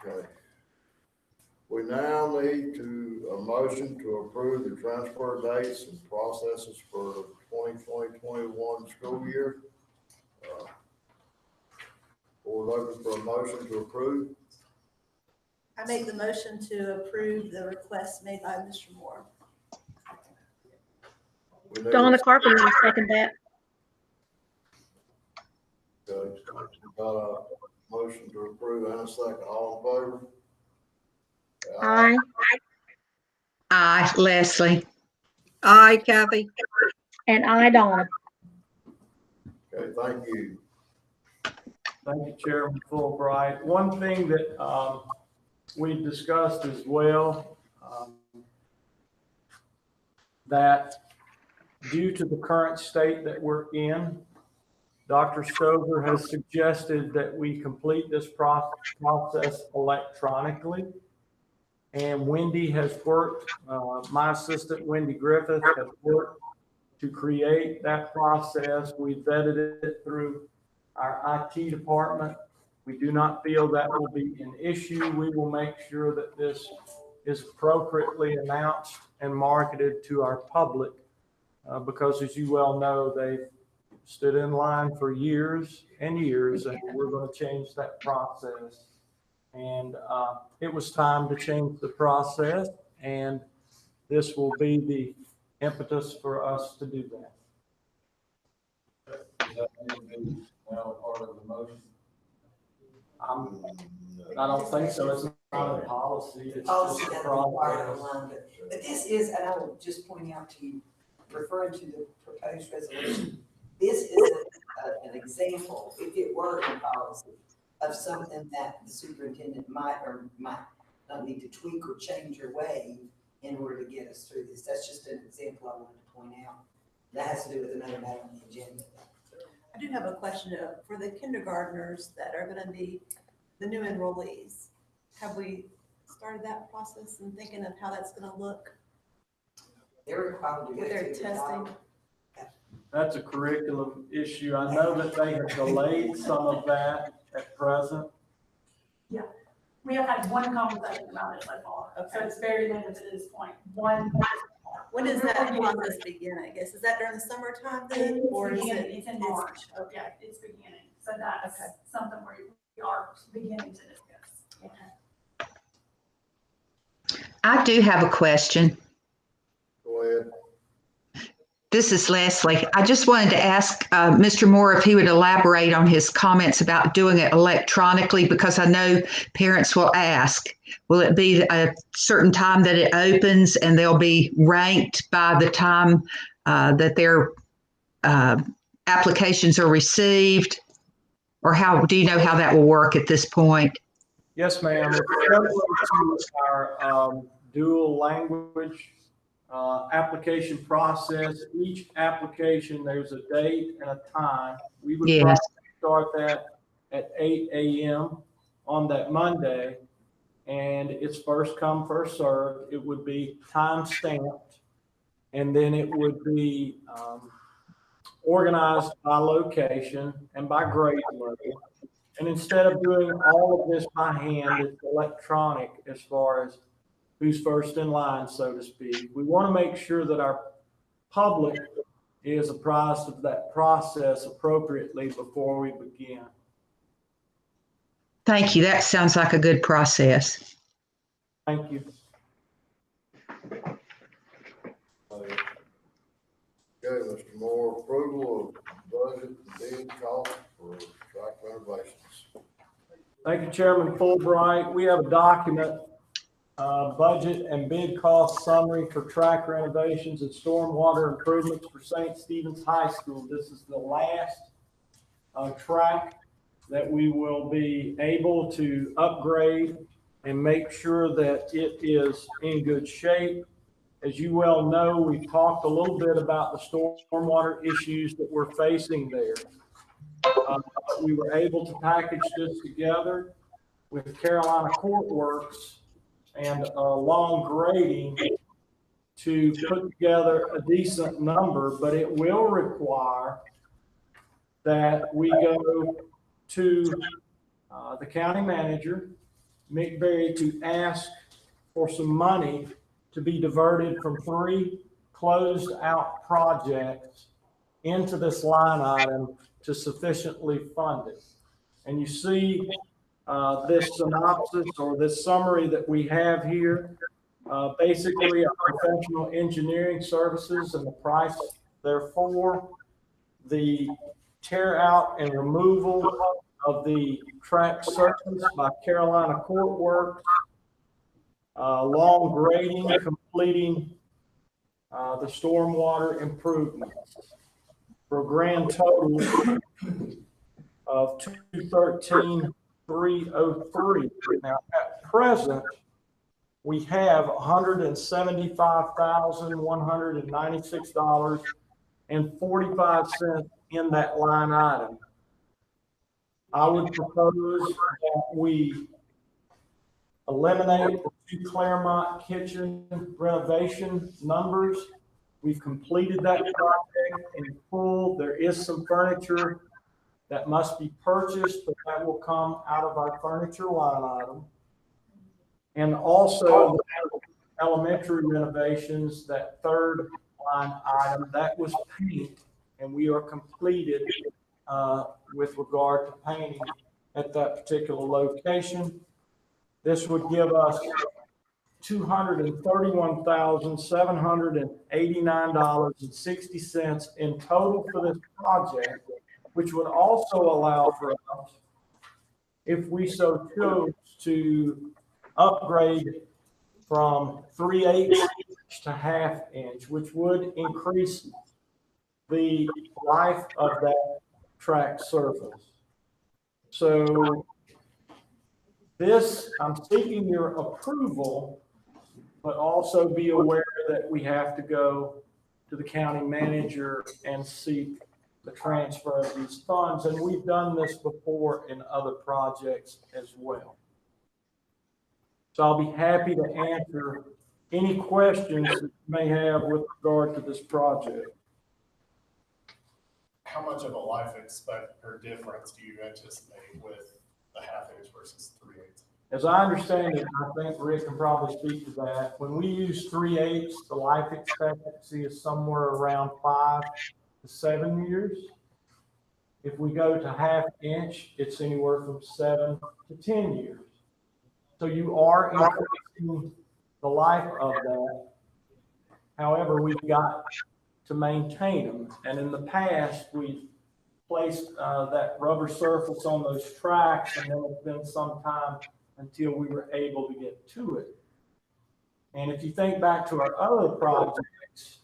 Okay. We now need a motion to approve the transfer dates and processes for the 2020-21 school year. Board open for a motion to approve. I make the motion to approve the request made by Mr. Moore. Donna Carpenter will second that. Okay. Got a motion to approve and a second. All in favor? Aye. Aye, Leslie. Aye, Kathy. And I, Donna. Okay, thank you. Thank you, Chairman Fulbright. One thing that we discussed as well, that due to the current state that we're in, Dr. Stover has suggested that we complete this process electronically. And Wendy has worked, my assistant, Wendy Griffith, has worked to create that process. We vetted it through our IT department. We do not feel that will be an issue. We will make sure that this is appropriately announced and marketed to our public because, as you well know, they've stood in line for years and years, and we're going to change that process. And it was time to change the process, and this will be the impetus for us to do that. Is that now part of the motion? I don't think so. It's not a policy. It's Policy just a doesn't require process. a line, but this is, and I will just point out to you, referring to the proposed resolution, this is an example, if it were in policy, of something that the superintendent might or might not need to tweak or change or waive in order to get us through this. That's just an example I wanted to point out. That has to do with another matter on the agenda. I do have a question for the kindergartners that are gonna be the new enrollees. Have we started that process and thinking of how that's gonna look They're required to with go their through the testing? That's a curriculum issue. I know that they have delayed some of that at present. We have had one conversation about it so far, so it's very limited at this point. When does that process begin, I guess? Is that during the summertime then, or is it? It's in March. Yeah, it's beginning. So that's Okay. something we are beginning to discuss. Okay. I do have a question. Go ahead. This is Leslie. I just wanted to ask Mr. Moore if he would elaborate on his comments about doing it electronically, because I know parents will ask, will it be a certain time that it opens and they'll be ranked by the time that their applications are received? Or how do you know how that will work at this point? Yes, ma'am. It's similar to our dual language application process. Each application, there's a date and a time. We would Yes. probably start that at 8 a.m. on that Monday, and it's first come, first served. It would be time stamped, and then it would be organized by location and by grade level. And instead of doing all of this by hand, it's electronic as far as who's first in line, so to speak. We want to make sure that our public is apprised of that process appropriately before we begin. Thank you. That sounds like a good process. Thank you. Okay, Mr. Moore, approval of budget and bid cost for track renovations. Thank you, Chairman Fulbright. We have a document, budget and bid cost summary for track renovations and stormwater improvements for St. Stephen's High School. This is the last track that we will be able to upgrade and make sure that it is in good shape As you well know, we've talked a little bit about the stormwater issues that we're facing there. We were able to package this together with Carolina Court Works and long grading to put together a decent number, but it will require that we go to the county manager, Mick Berry, to ask for some money to be diverted from 3 closed out projects into this line item to sufficiently fund it. And you see this synopsis or this summary that we have here, basically our professional engineering services and the price therefore, the tear out and removal of the track surface by Carolina Court Works, long grading, completing the stormwater improvements for a grand total of $213,303. Now, at present, we have $175,196.45 in that line item. I would propose that we eliminate the 2 Claremont kitchen renovation numbers. We've completed that project in full. There is some furniture that must be purchased, but that will come out of our furniture line item. And also the elementary renovations, that 3rd line item, that was paint, and we are completed with regard to painting at that particular location. This would give us $231,789.60 in total for this project, which would also allow for us, if we so chose, to upgrade from 3/8 to 1/2 inch, which would increase the life of that track surface. So this, I'm seeking your approval, but also be aware that we have to go to the county manager and seek the transfer of these funds. And we've done this before in other projects as well. So I'll be happy to answer any questions that you may have with regard to this project. How much of a life expect or difference do you anticipate with the 1/2 inch versus 3/8? As I understand it, I think Rick can probably speak to that. When we use 3/8, the life expectancy is somewhere around 5 to 7 years. If we go to 1/2 inch, it's anywhere from 7 to 10 years. So you are increasing the life of that. However, we've got to maintain them. And in the past, we placed that rubber surface on those tracks, and then it's been some time until we were able to get to it. And if you think back to our other projects,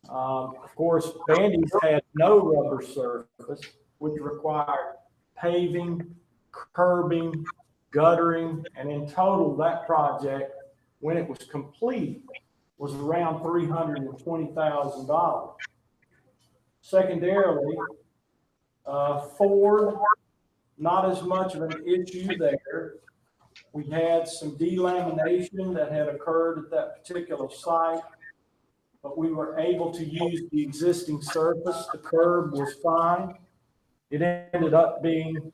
of course, Bandy's had no rubber surface, which required paving, curbing, guttering, and in total, that project, when it was complete, was around $320,000. Secondarily, Ford, not as much of an issue there. We had some delamination that had occurred at that particular site, but we were able to use the existing surface. The curb was fine. It ended up being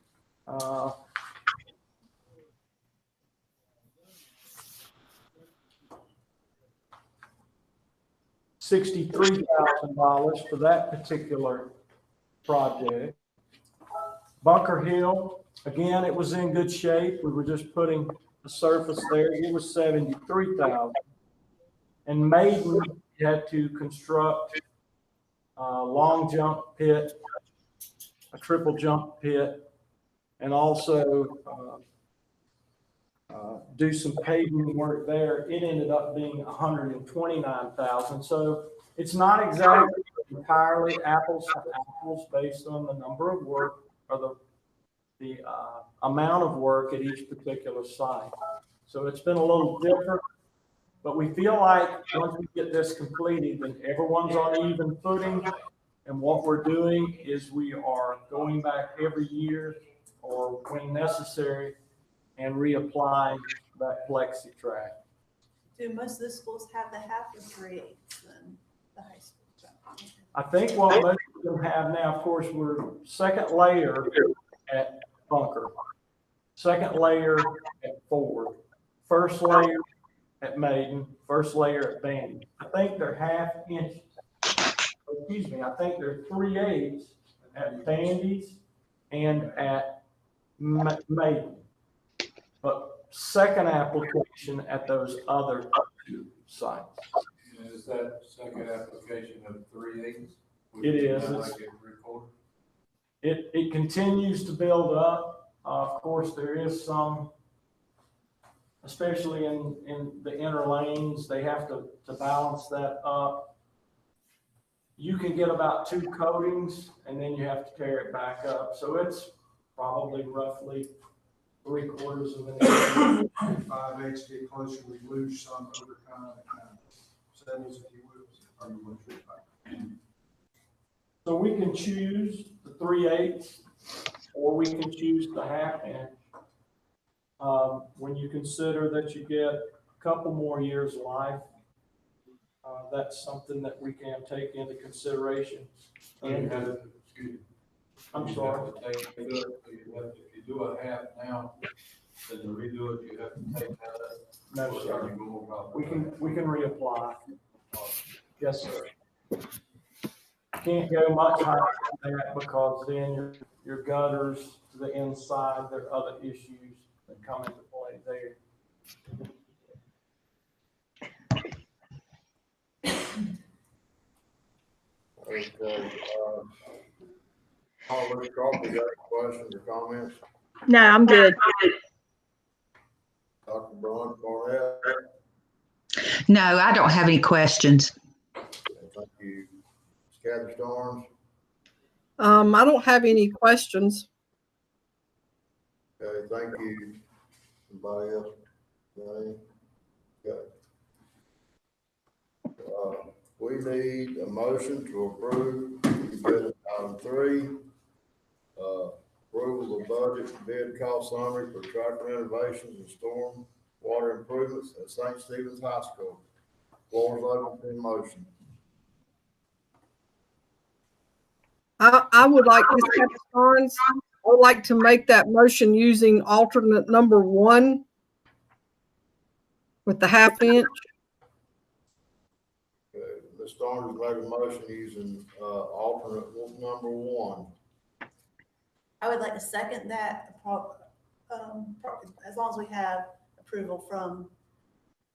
$63,000 for that particular project. Bunker Hill, again, it was in good shape. We were just putting the surface there. It was $73,000. And Maiden had to construct a long jump pit, a triple jump pit, and also do some paving work there. It ended up being $129,000. So it's not exactly entirely apples to apples based on the number of work or the amount of work at each particular site. So it's been a little different, But we feel like once we get this completed, then everyone's on even footing. And what we're doing is we are going back every year or when necessary and reapplying that plexi track. Do most of the schools have the half or 3/8 than the high school? I think what most of them have now, of course, we're second layer at Bunker, second layer at Ford, first layer at Maiden, first layer at Bandy. I think they're I think they're 3/8 at Bandy's and at Maiden. But second application at those other two sites. Is that second application of 3/8? It is. It continues to build up. Of course, there is some, especially in the inner lanes, they have to balance that up. You can get about 2 coatings and then you have to tear it back up. So it's probably roughly 3/4 of an inch. 5/8 get closer, we lose some over time, it kind of settles, if you will. So we can choose the 3/8 or we can choose the 1/2 inch. When you consider that you get a couple more years of life, that's something that we can take into consideration. And I'm sorry. If you do a 1/2 now, then to redo it, you have to take that up. No, sir. We can reapply. Yes, sir. Can't go much higher than that because then your gutters to the inside, there are other issues that come into play there. Okay, Mr. Carpenter, you got any questions or comments? No, I'm good. Dr. Barnett? No, I don't have any questions. Thank you. Kathy Storms? I don't have any questions. Okay, thank you. Anybody else? Okay. We need a motion to approve bid item 3, approval of budget bid cost summary for track renovations and stormwater improvements at St. Stephen's High School. Floor is open for motion. I would like, Ms. Kathy Starnes, I would like to make that motion using alternate number 1 with the 1/2 inch. Okay, Ms. Starnes made a motion using, alternate number 1. I would like to second that, as long as we have approval from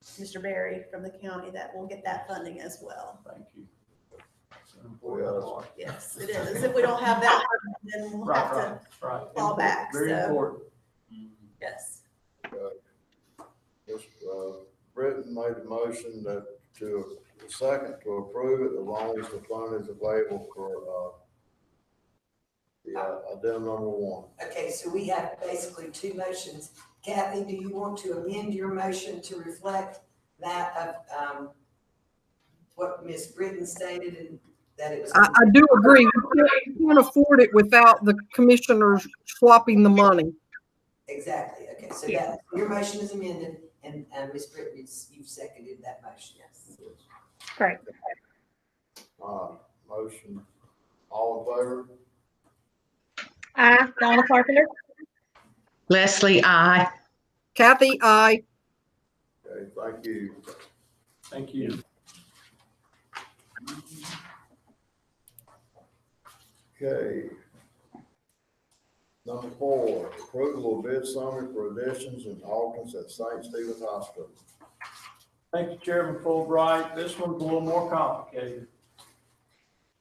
Mr. Berry from the county, that we'll get that funding as well. Thank you. Yes, it is. If we don't have that, then we'll have to fall back. Very So, important. yes. Ms. Britton made the motion that to second to approve it as long as the fund is available for, the addendum number 1. Okay, so we have basically 2 motions. Kathy, do you want to amend your motion to reflect that of what Ms. Britton stated and that it was? I do agree. We can't afford it without the commissioners swapping the money. Exactly. Okay, so that your motion is amended and Ms. Britton, you've seconded that motion. Yes. Great. Motion, all in favor? Aye. Donna Carpenter. Leslie, I. Kathy, aye. Okay, thank you. Thank you. Okay. Number 4, approval of bid summary for additions and alternates at St. Stephen's High School. Thank you, Chairman Fulbright. This one's a little more complicated.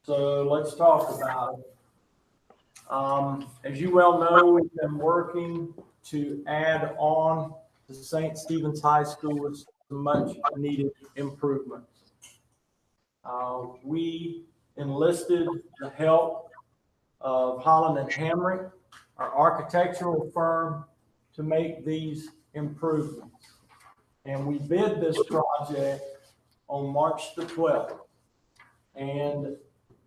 So let's talk about it. As you well know, we've been working to add on to St. Stephen's High School with some much needed improvements. We enlisted the help of Holland and Hamrick, our architectural firm, to make these improvements. And we bid this project on March the 12th. And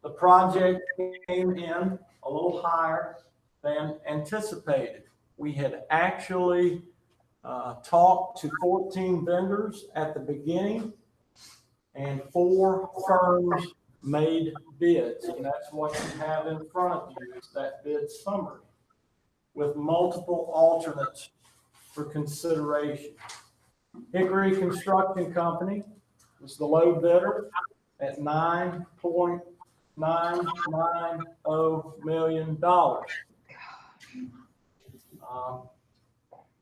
the project came in a little higher than anticipated. We had actually talked to 14 vendors at the beginning, and 4 firms made bids. And that's what you have in front of you, is that bid summary with multiple alternates for consideration. Hickory Construction Company was the low bidder at $9.990 million.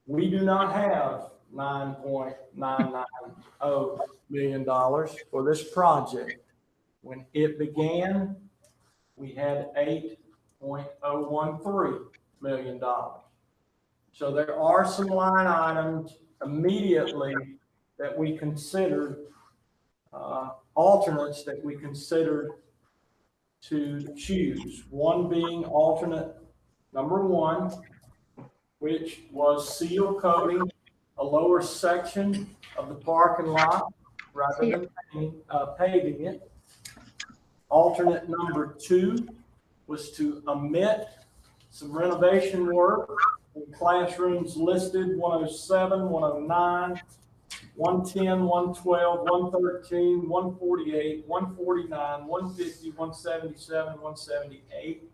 We do not have $9.990 million for this project. When it began, we had $8.013 million. So there are some line items immediately that we considered, alternates that we considered to choose. One being alternate number 1, which was seal coating a lower section of the parking lot rather than paving it. Alternate number 2 was to omit some renovation work in classrooms listed 107, 109, 110, 112, 113, 148, 149, 150, 177, 178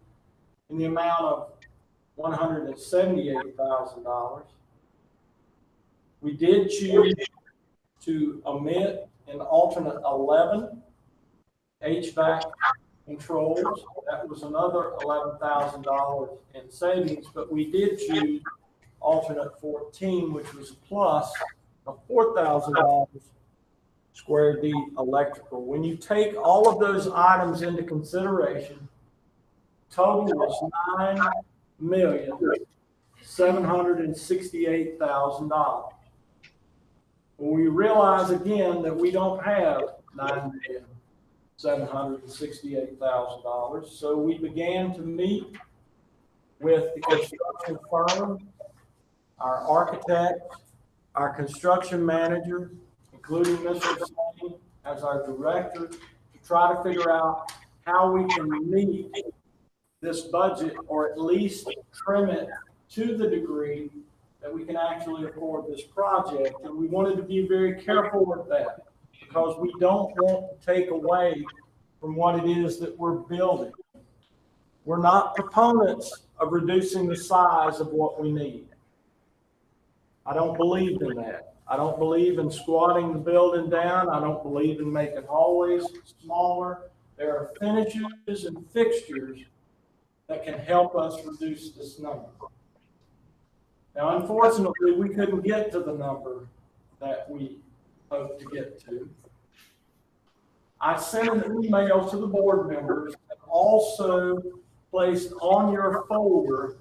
in the amount of $178,000. We did choose to omit an alternate 11, HVAC controls. That was another $11,000 in savings, but we did choose alternate 14, which was a plus of $4,000, square D electrical. When you take all of those items into consideration, total was $9,768,000. Well, we realize again that we don't have $9,768,000. So we began to meet with the construction firm, our architect, our construction manager, including Mr. Sane as our director, to try to figure out how we can meet this budget, or at least trim it to the degree that we can actually afford this project. And we wanted to be very careful with that, because we don't want to take away from what it is that we're building. We're not proponents of reducing the size of what we need. I don't believe in that. I don't believe in squatting the building down. I don't believe in making hallways smaller. There are finishes and fixtures that can help us reduce this number. Now, unfortunately, we couldn't get to the number that we hoped to get to. I sent an email to the board members and also placed on your folder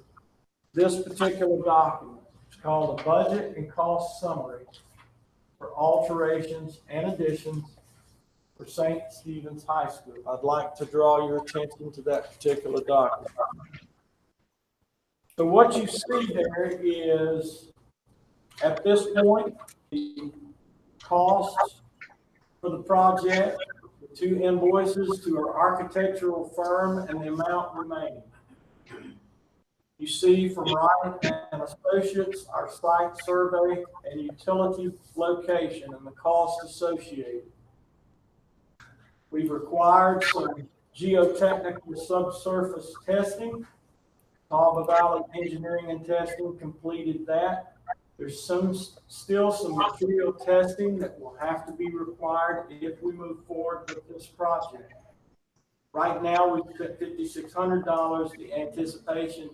this particular document. It's called a Budget and Cost Summary for Alterations and Additions for St. Stephen's High School. I'd like to draw your attention to that particular document. So what you see there is, at this point, the costs for the project, the 2 invoices to our architectural firm, and the amount remaining. You see from Wright and Associates, our site survey and utility location and the cost associated. We've required some geotechnical subsurface testing. Catawba Valley Engineering and Testing completed that. There's still some material testing that will have to be required if we move forward with this project. Right now, we've spent $5,600. The anticipation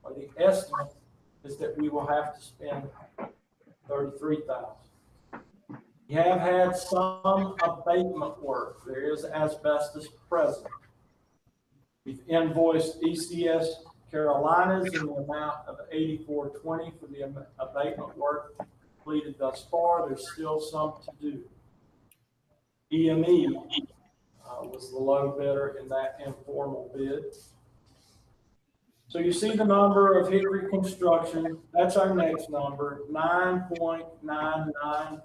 or the estimate is that we will have to spend $33,000. We have had some abatement work. There is asbestos present. We've invoiced ECS Carolinas in the amount of $84.20 for the abatement work completed thus far. There's still some to do. EME was the low bidder in that informal bid. So you see the number of Hickory Construction, that's our next number, 9.990.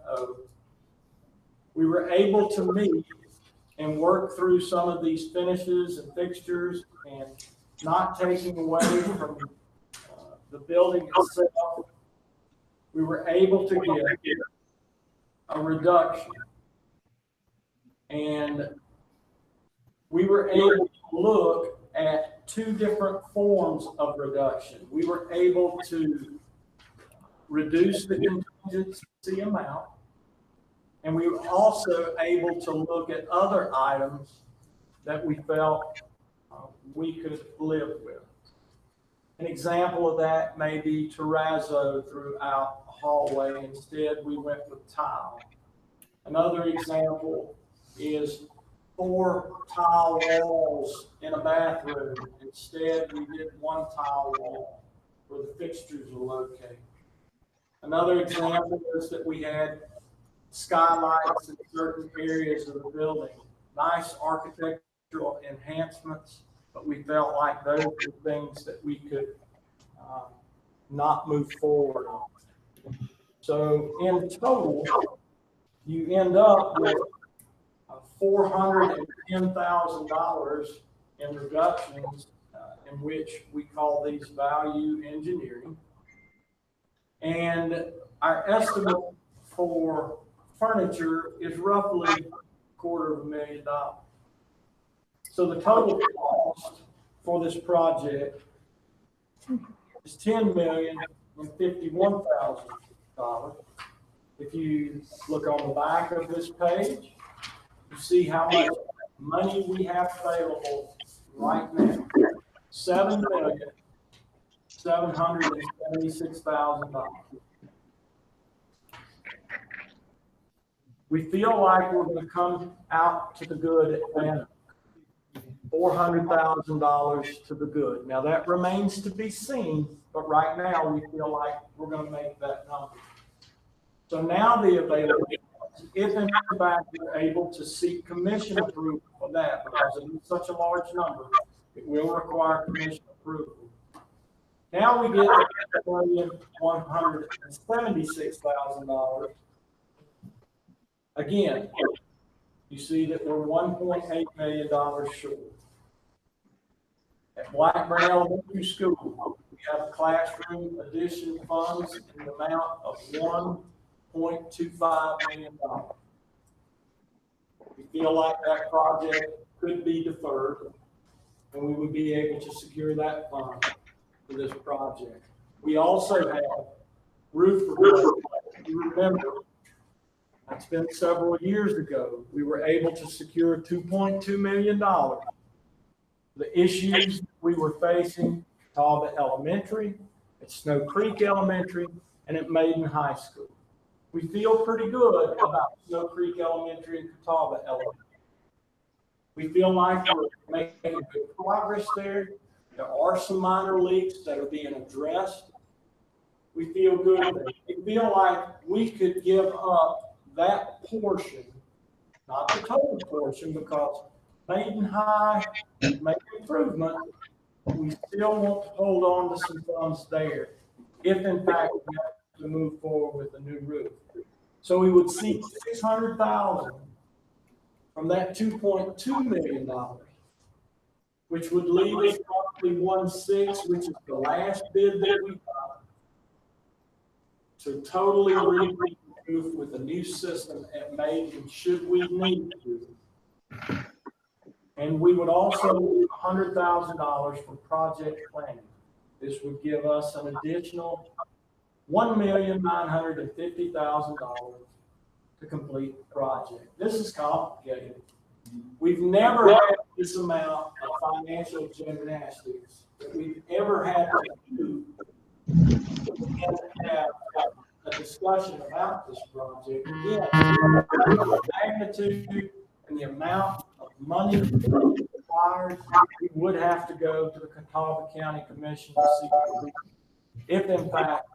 We were able to meet and work through some of these finishes and fixtures and not taking away from the building itself. We were able to get a reduction. And we were able to look at two different forms of reduction. We were able to reduce the contingency amount, and we were also able to look at other items that we felt we could live with. An example of that may be terrazzo throughout the hallway. Instead, we went with tile. Another example is 4 tile walls in a bathroom. Instead, we did 1 tile wall where the fixtures are located. Another example is that we had skylights in certain areas of the building. Nice architectural enhancements, but we felt like those were things that we could not move forward on. So in total, you end up with $410,000 in reductions, in which we call these value engineering. And our estimate for furniture is roughly $250,000. So the total cost for this project is $10,051,000. If you look on the back of this page, you see how much money we have available right now. $7,776,000. We feel like we're going to come out to the good at Banner. $400,000 to the good. Now that remains to be seen, but right now we feel like we're going to make that number. So now the availability, if in fact we're able to seek commission approval for that, because it is such a large number, it will require commission approval. Now we get $1,176,000. Again, you see that we're $1.8 million short. At Blackburn Elementary School, we have classroom addition funds in the amount of $1.25 million. We feel like that project could be deferred, and we would be able to secure that fund for this project. We also have roof replacement. You remember, it's been several years ago, we were able to secure $2.2 million. The issues we were facing, Catawba Elementary, at Snow Creek Elementary, and at Maiden High School. We feel pretty good about Snow Creek Elementary and Catawba Elementary. We feel like we're making good progress there. There are some minor leaks that are being addressed. We feel good. We feel like we could give up that portion, not the total portion, because Maiden High made improvement. We still want to hold on to some funds there, if in fact we have to move forward with a new roof. So we would see $600,000 from that $2.2 million, which would leave us roughly 1.6, which is the last bid that we got, to totally rebuild the roof with a new system at Maiden, should we need to. And we would also need $100,000 for project planning. This would give us an additional $1,950,000 to complete the project. This is complicated. We've never had this amount of financial gymnastics that we've ever had to do and have a discussion about this project. Again, the magnitude and the amount of money required, we would have to go to the Catawba County Commission to see if in fact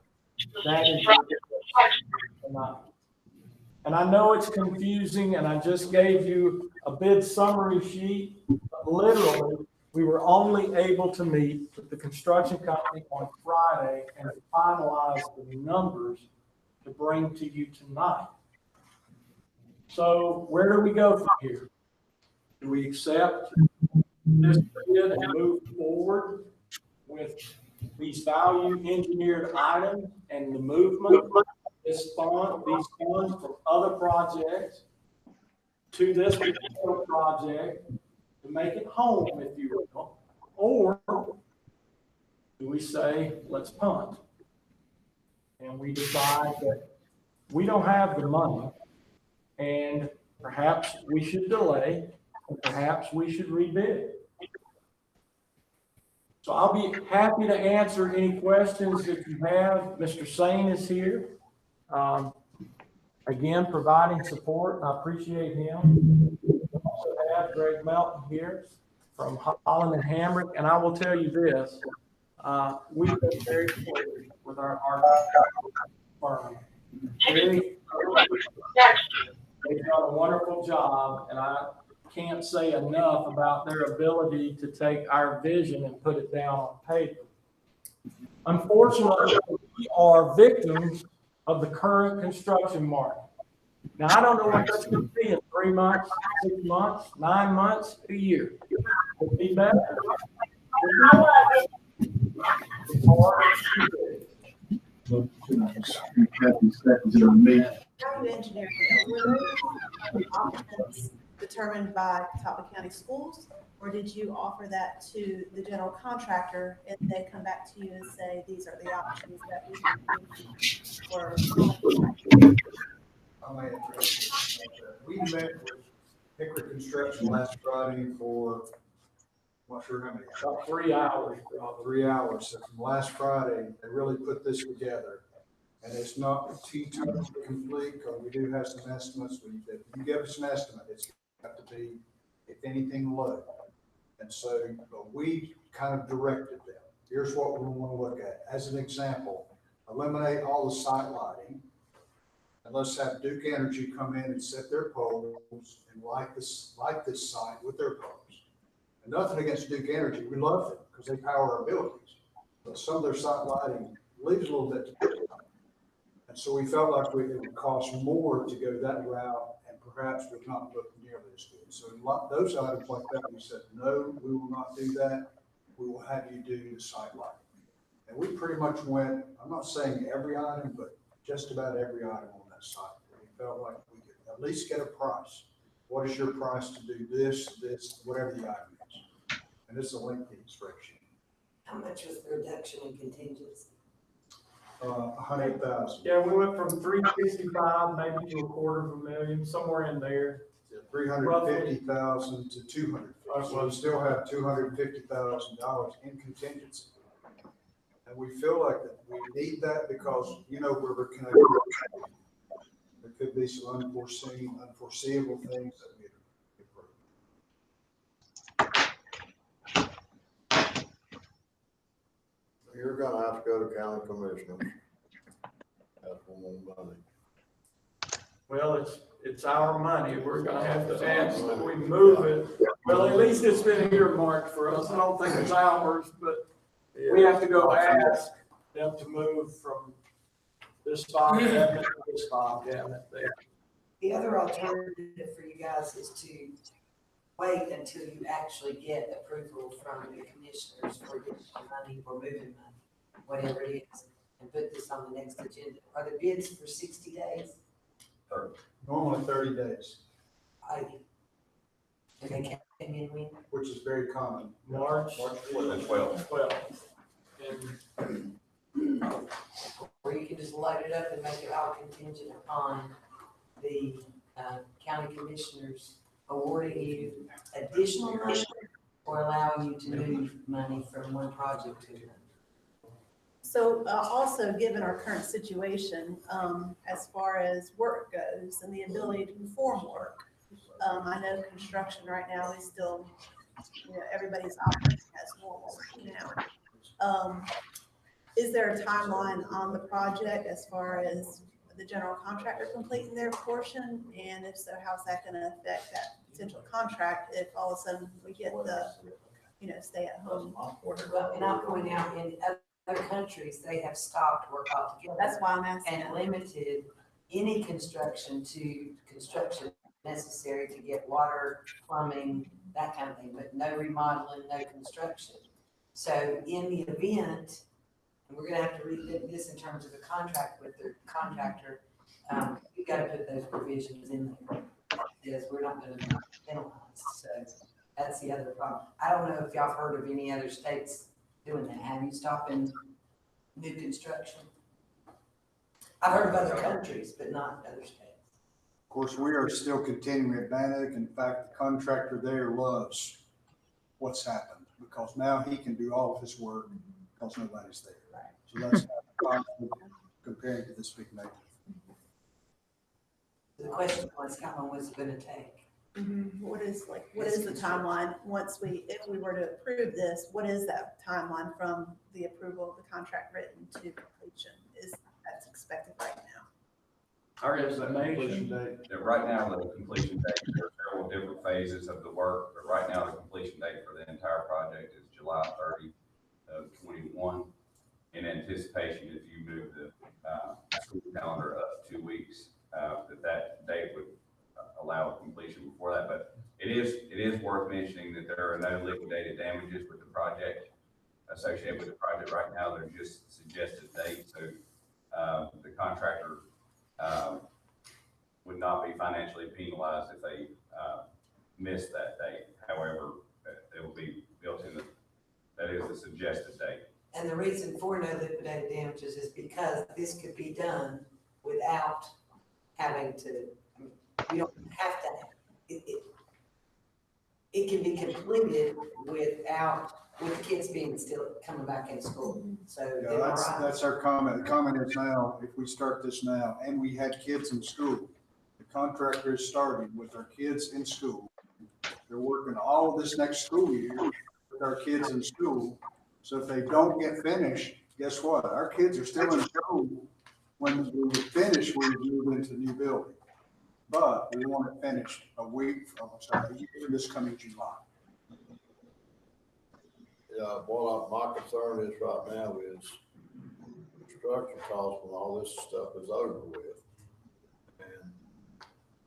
that is or not. And I know it's confusing, and I just gave you a bid summary sheet, but literally we were were only able to meet with the construction company on Friday and finalize the numbers to bring to you tonight. So where do we go from here? Do we accept this bid and move forward with these value engineered items and the movement of these funds from other projects to this particular project to make it home, if you will? Or do we say, let's punt? And we decide that we don't have the money and perhaps we should delay, and perhaps we should rebid. So I'll be happy to answer any questions that you have. Mr. Sane is here. Again, providing support. I appreciate him. We also have Greg Melton here from Holland and Hamrick. And I will tell you this, we've been very pleased with our firm. They've done a wonderful job, and I can't say enough about their ability to take our vision and put it down on paper. Unfortunately, we are victims of the current construction market. Now, I don't know what that's going to be in 3 months, 6 months, 9 months, a year. It'll be better. It's hard. Value engineering, were options determined by Catawba County Schools, or did you offer that to the general contractor and they come back to you and say, these are the options that we can for? We met with Hickory Construction last Friday for, I'm not sure how many. About 3 hours. 3 hours. So from last Friday, they really put this together. And it's not totally complete, because we do have some estimates. If you give us an estimate, it's got to be, if anything, low. And so we kind of directed them. Here's what we want to look at. As an example, eliminate all the site lighting. And let's have Duke Energy come in and set their poles and light this site with their poles. And nothing against Duke Energy. We love them because they power our buildings. But some of their site lighting leaves a little bit to do. And so we felt like it would cost more to go that route, and perhaps would not look nearly as good. So those items like that, we said, no, we will not do that. We will have you do the site lighting. And we pretty much went, I'm not saying every item, but just about every item on that site. We felt like we could at least get a price. What is your price to do this, whatever the item is? And it's a lengthy spreadsheet. How much was the reduction in contingency? 100,000. Yeah, we went from 365 maybe to $250,000, somewhere in there. 350,000 to 250. So we still have $250,000 in contingency. And we feel like that we need that because, where we're connected. There could be some unforeseeable things that we improve. You're gonna have to go to county commissioners. That's more money. Well, it's our money. We're gonna have to ask that we move it. Well, at least it's been earmarked for us. I don't think it's ours, but we have to go ask them to move from this file cabinet to this file cabinet there. The other alternative for you guys is to wait until you actually get approval from the commissioners for additional money or moving money, whatever it is, and put this on the next agenda. Are the bids for 60 days? Normally 30 days. And they came in when? Which is very common. March 12th. Or you can just load it up and make it all contingent upon the county commissioners awarding you additional money or allowing you to move money from one project to another. So also, given our current situation, as far as work goes and the ability to perform work, I know construction right now is still, everybody's operating as normal, Is there a timeline on the project as far as the general contractor completing their portion? And if so, how's that going to affect that potential contract if all of a sudden we get stay at home order. Well, and I'll point out, in other countries, they have stopped work altogether. That's why I'm asking. And limited any construction to construction necessary to get water, plumbing, that kind of thing, but no remodeling, no construction. So in the event, and we're gonna have to read this in terms of a contract with the contractor, you gotta put those provisions in there, because we're not gonna be penalized, so that's the other problem. I don't know if y'all have heard of any other states doing that. Have you stopped in new construction? I've heard of other countries, but not other states. Of course, we are still continuing at Bannock. In fact, the contractor there loves what's happened because now he can do all of his work because nobody's there. Right. So that's positive comparing to this big negative. The question was, how long was it gonna take? What is the timeline if we were to approve this, what is that timeline from the approval of the contract written to completion? That's expected right now? Our estimation, Right now, the completion date, there are several different phases of the work, but right now, the completion date for the entire project is July 30 of 21. In anticipation, if you move the school calendar up 2 weeks, that date would allow completion before that. But it is worth mentioning that there are no liquidated damages with the project associated with the project right now. They're just suggested dates. So the contractor would not be financially penalized if they miss that date. However, it will be built in that is the suggested date. And the reason for no liquidated damages is because this could be done without having to, we don't have to, it can be completed with kids being still coming back in school. So Yeah, that's our comment. The comment is now, if we start this now, and we had kids in school, the contractor is starting with our kids in school. They're working all of this next school year with our kids in school. So if they don't get finished, guess what? Our kids are still in school. When we finish, we move into the new building. But we want it finished a year this coming July. Yeah, my concern is right now is construction costs when all this stuff is over with. And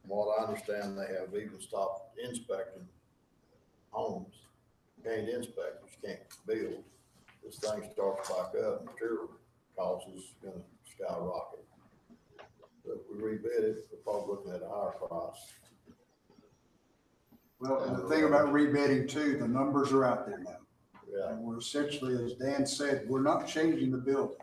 from what I understand, they have even stopped inspecting homes. You can't inspect, you can't build. This thing starts back up, material costs is gonna skyrocket. So if we rebid it, we're probably looking at a higher price. Well, and the thing about rebidding too, the numbers are out there now. Yeah. And we're essentially, as Dan said, we're not changing the building.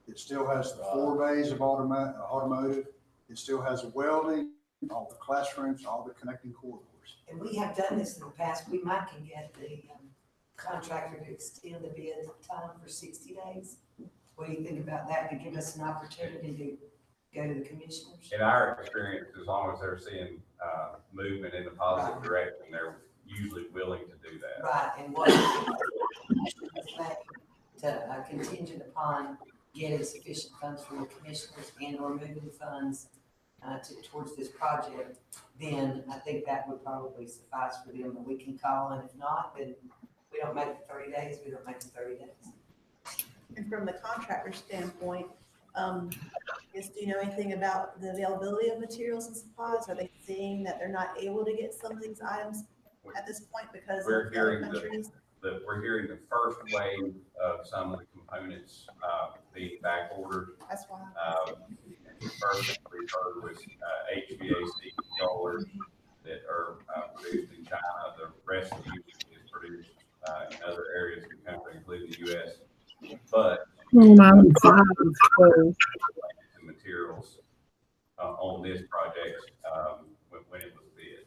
It still has the 4 bays of automotive. It still has welding, all the classrooms, all the connecting corridors. And we have done this in the past. We might can get the contractor to extend the bid time for 60 days. What do you think about that, to give us an opportunity to go to the commissioners? In our experience, as long as they're seeing movement in the positive direction, they're usually willing to do that. Right, and what to contingent upon getting sufficient funds from the commissioners and or moving funds towards this project, then I think that would probably suffice for them, and we can call, and if not, then we don't make it 30 days, we don't make it 30 days. And from the contractor standpoint, do you know anything about the availability of materials and supplies? Are they seeing that they're not able to get some of these items at this point because We're of hearing other countries? we're hearing the first wave of some of the components being back ordered. That's why. First thing we heard was HVAC controllers that are produced in China. The rest of the U.S. is produced in other areas of the country, including the U.S. But materials on this project when it was bid.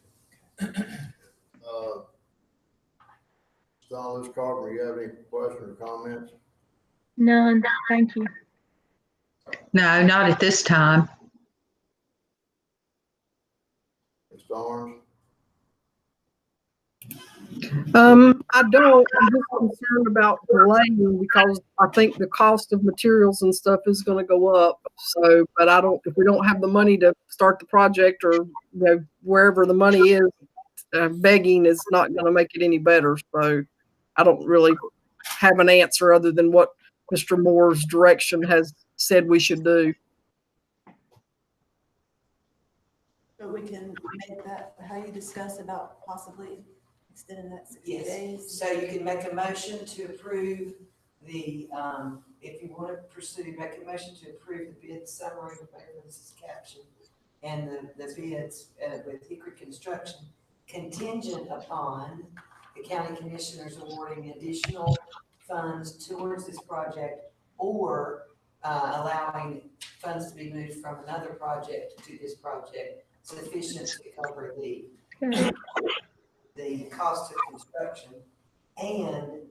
Liz Carter, you have any questions or comments? None, thank you. No, not at this time. Ms. Starnes? I don't. I'm just concerned about delaying because I think the cost of materials and stuff is going to go up. So, but I don't, if we don't have the money to start the project or wherever the money is, begging is not going to make it any better. So I don't really have an answer other than what Mr. Moore's direction has said we should do. But we can make that, how you discuss about possibly extending that 60 Yes. days. So you can make a motion to approve the, if you want to pursue, make a motion to approve the bid summary, whatever this is captioned, and the bids with Hickory Construction contingent upon the county commissioners awarding additional funds towards this project or allowing funds to be moved from another project to this project sufficient to cover the cost of construction and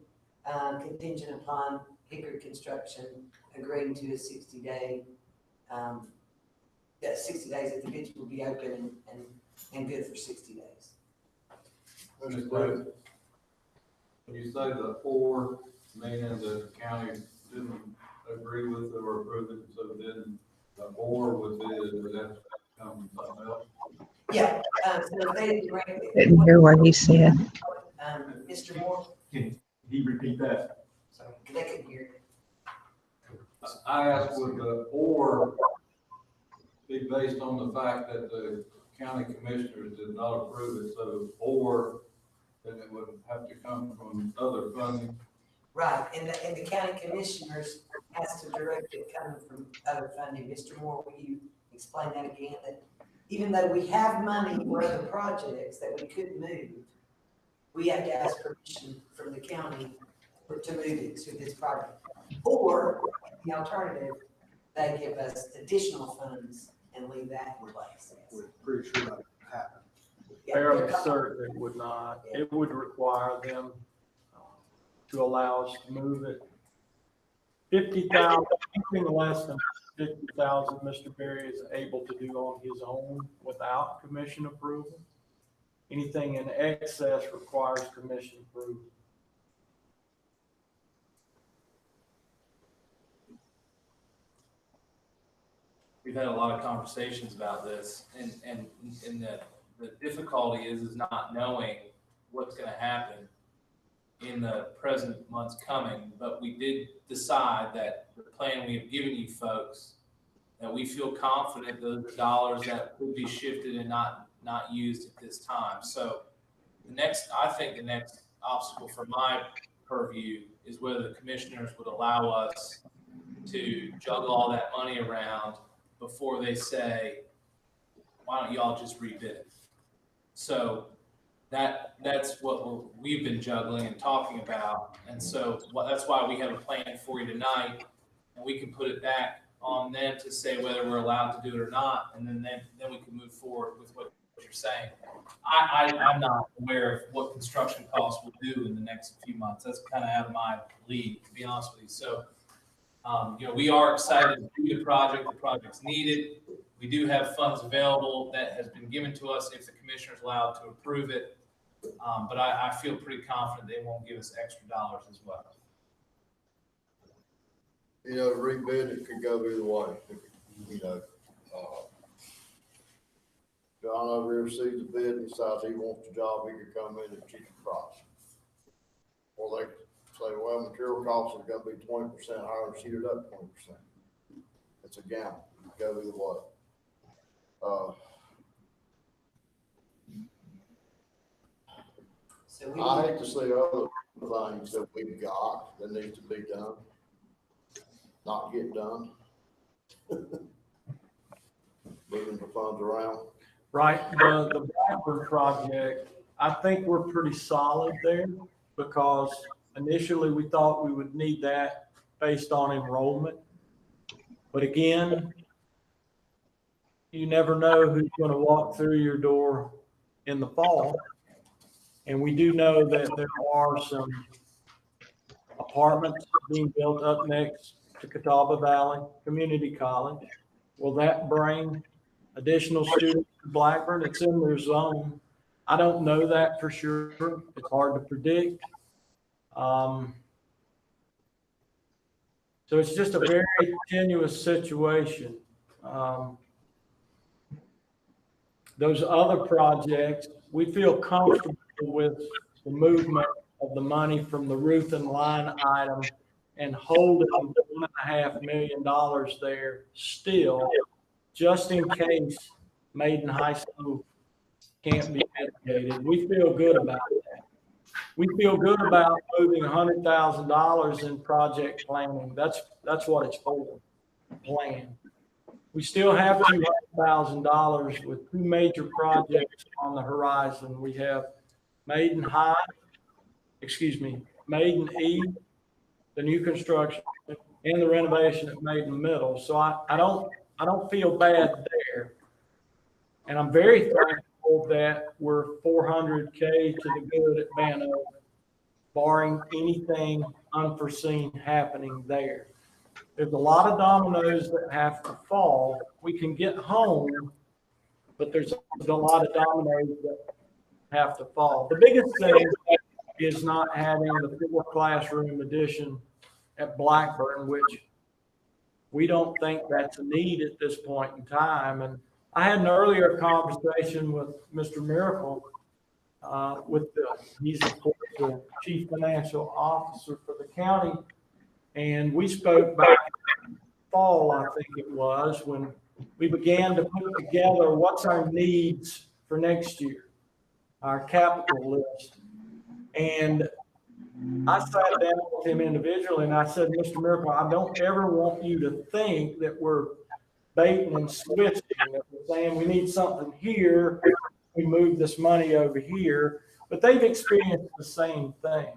contingent upon Hickory Construction agreeing to a 60-day, 60 days that the bids will be open and good for 60 days. When you say the or, meaning the county didn't agree with it or approve it, so then the or would be that it would have to come from something else? Yeah, so they didn't grant it. Didn't hear what he said. Mr. Moore, Can he repeat that? sorry, they couldn't hear. I asked, would the or be based on the fact that the county commissioners did not approve it, so or then it would have to come from other funding? Right, and the county commissioners has to direct it coming from other funding. Mr. Moore, will you explain that again? That even though we have money for other projects that we could move, we have to ask permission from the county to move it to this project. Or the alternative, they give us additional funds and leave that in place. We're pretty sure that happened. Fairly certain it would not. It would require them to allow us to move it. 50,000, anything less than 50,000, Mr. Berry is able to do on his own without commission approval. Anything in excess requires commission approval. We've had a lot of conversations about this, and the difficulty is not knowing what's gonna happen in the present months coming, but we did decide that the plan we have given you folks, that we feel confident those are dollars that could be shifted and not used at this time. So I think the next obstacle for my purview is whether the commissioners would allow us to juggle all that money around before they say, why don't y'all just rebid it? So that's what we've been juggling and talking about. And so that's why we have a plan for you tonight, and we can put it back on them to say whether we're allowed to do it or not. And then we can move forward with what you're saying. I'm not aware of what construction costs will do in the next few months. That's kind of out of my league, to be honest with you. So, we are excited to do the project. The project's needed. We do have funds available that has been given to us if the commissioner is allowed to approve it. But I feel pretty confident they won't give us extra dollars as well. Rebid, it could go either way. John over here sees the bid and decides he wants the job, he could come in at a cheaper price. Or they say, well, material costs are gonna be 20% higher, and shoot it up 20%. It's a gamble, it could go either way. I hate to see other things that we've got that needs to be done, not get done. Moving the funds around. Right, the Blackburn project, I think we're pretty solid there because initially we thought we would need that based on enrollment. But again, you never know who's going to walk through your door in the fall. And we do know that there are some apartments being built up next to Catawba Valley Community College. Will that bring additional students to Blackburn? It's in their zone. I don't know that for sure. It's hard to predict. So it's just a very tenuous situation. Those other projects, we feel comfortable with the movement of the money from the roof and line item and holding $1.5 million there still, just in case Maiden High School can't be mitigated. We feel good about that. We feel good about moving $100,000 in project planning. That's what it's for, plan. We still have $200,000 with two major projects on the horizon. We have Maiden E, the new construction, and the renovation at Maiden Middle. So I don't feel bad there. And I'm very thankful that we're $400K to the good at Vanover, barring anything unforeseen happening there. There's a lot of dominoes that have to fall. We can get home, but there's a lot of dominoes that have to fall. The biggest thing is not having the 4 classroom addition at Blackburn, which we don't think that's a need at this point in time. And I had an earlier conversation with Mr. Miracle, he's of course the chief financial officer for the county. And we spoke back in fall, I think it was, when we began to put together what's our needs for next year, our capital list. And I sat down with him individually and I said, Mr. Miracle, I don't ever want you to think that we're baiting and switching, that we're saying we need something here, we move this money over here, but they've experienced the same thing.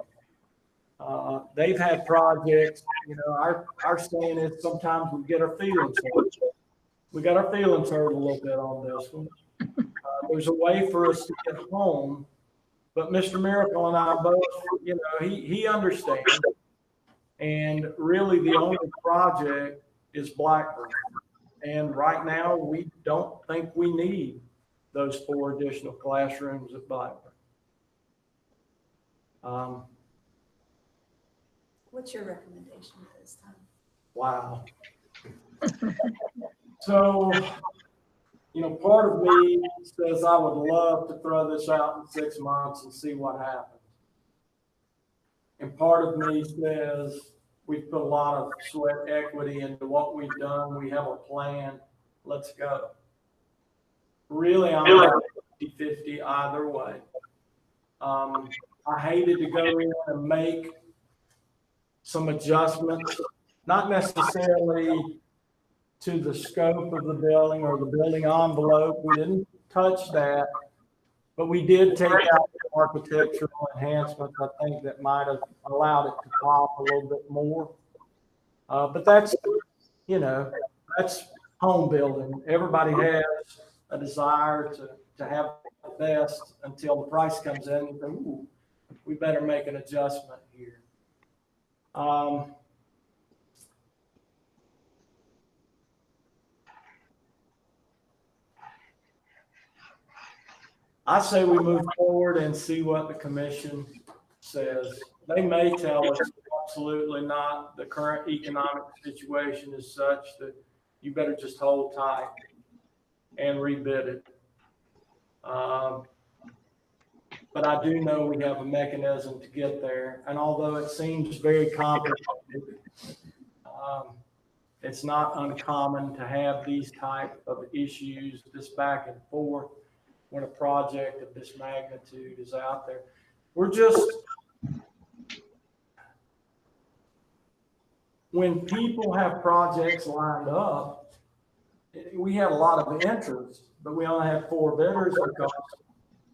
They've had projects, our saying is sometimes we get our feelings hurt. We got our feelings hurt a little bit on this one. There's a way for us to get home, but Mr. Miracle and I both, he understands. And really the only project is Blackburn. And right now we don't think we need those 4 additional classrooms at Blackburn. What's your recommendation at this time? Wow. So, part of me says I would love to throw this out in 6 months and see what happens. And part of me says we've put a lot of sweat equity into what we've done. We have a plan. Let's go. Really, I'm 50-50 either way. I hated to go in and make some adjustments, not necessarily to the scope of the building or the building envelope. We didn't touch that, but we did take out the architectural enhancements, I think, that might have allowed it to pop a little bit more. But that's home building. Everybody has a desire to have the best until the price comes in and think, ooh, we better make an adjustment here. I say we move forward and see what the commission says. They may tell us absolutely not. The current economic situation is such that you better just hold tight and rebid it. But I do know we have a mechanism to get there. And although it seems very complicated, it's not uncommon to have these type of issues, this back and forth, when a project of this magnitude is out there. When people have projects lined up, we have a lot of interest, but we only have 4 bidders because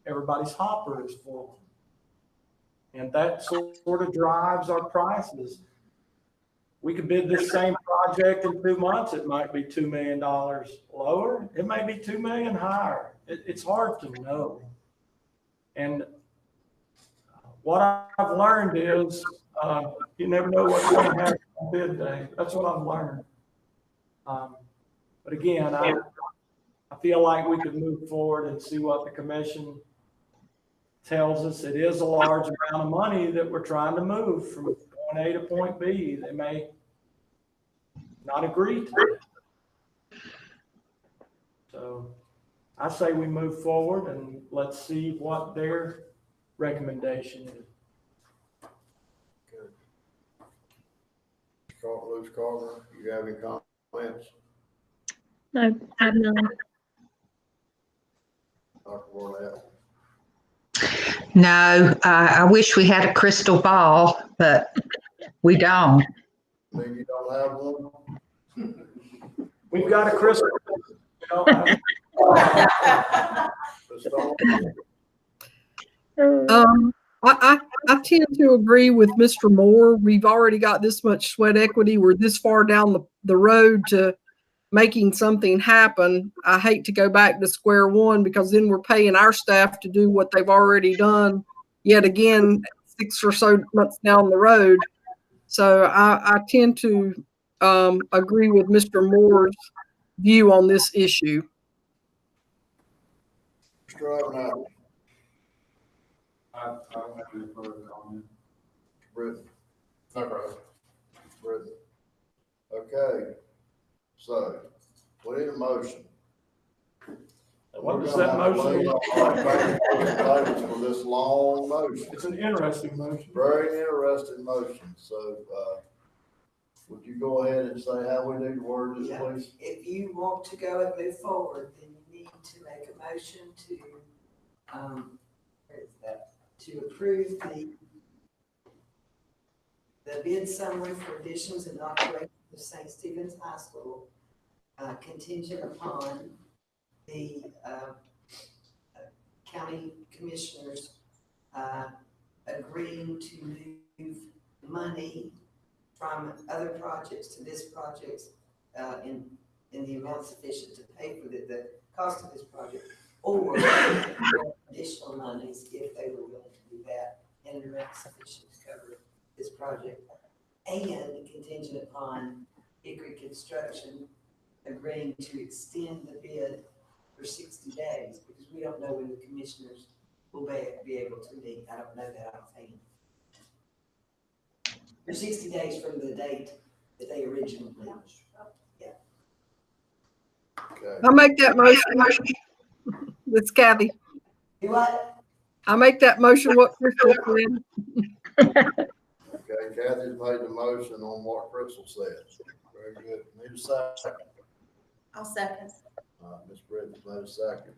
everybody's hopper is full. And that sort of drives our prices. We could bid this same project in 2 months. It might be $2 million lower. It may be $2 million higher. It's hard to know. And what I've learned is you never know what you're going to have on bid day. That's what I've learned. But again, I feel like we could move forward and see what the commission tells us. It is a large amount of money that we're trying to move from point A to point B. They may not agree to it. So I say we move forward and let's see what their recommendation is. Luz Carter, you have any comments? No, I have none. Dr. Barnett? No, I wish we had a crystal ball, but we don't. Maybe you don't have one? We've got a crystal. I tend to agree with Mr. Moore. We've already got this much sweat equity. We're this far down the road to making something happen. I hate to go back to square one because then we're paying our staff to do what they've already done yet again 6 or so months down the road. So I tend to agree with Mr. Moore's view on this issue. Mr. Avenatti? I don't have any further comment. Britton? No, brother. Britton? Okay, so, we need a motion. What does that motion look like? For this long motion. It's an interesting motion. Very interesting motion, so, would you go ahead and say how we need to word this, please? If you want to go and move forward, then you need to make a motion to, where is that? To approve the bid summary for additions and operations of St. Stephen's High School, contingent upon the county commissioners agreeing to move money from other projects to this project in the amount sufficient to pay for the cost of this project, or additional monies if they were willing to do that in an amount sufficient to cover this project, and contingent upon Hickory Construction agreeing to extend the bid for 60 days, because we don't know when the commissioners will be able to meet. I don't know that, I don't think. For 60 days from the date that they originally. Yeah. Okay. I make that motion. It's Kathy. You what? I make that motion what Crystal said. Okay, Kathy's made the motion on what Crystal said. Very good. Need a second. I'll second. Ms. Britton's made a second.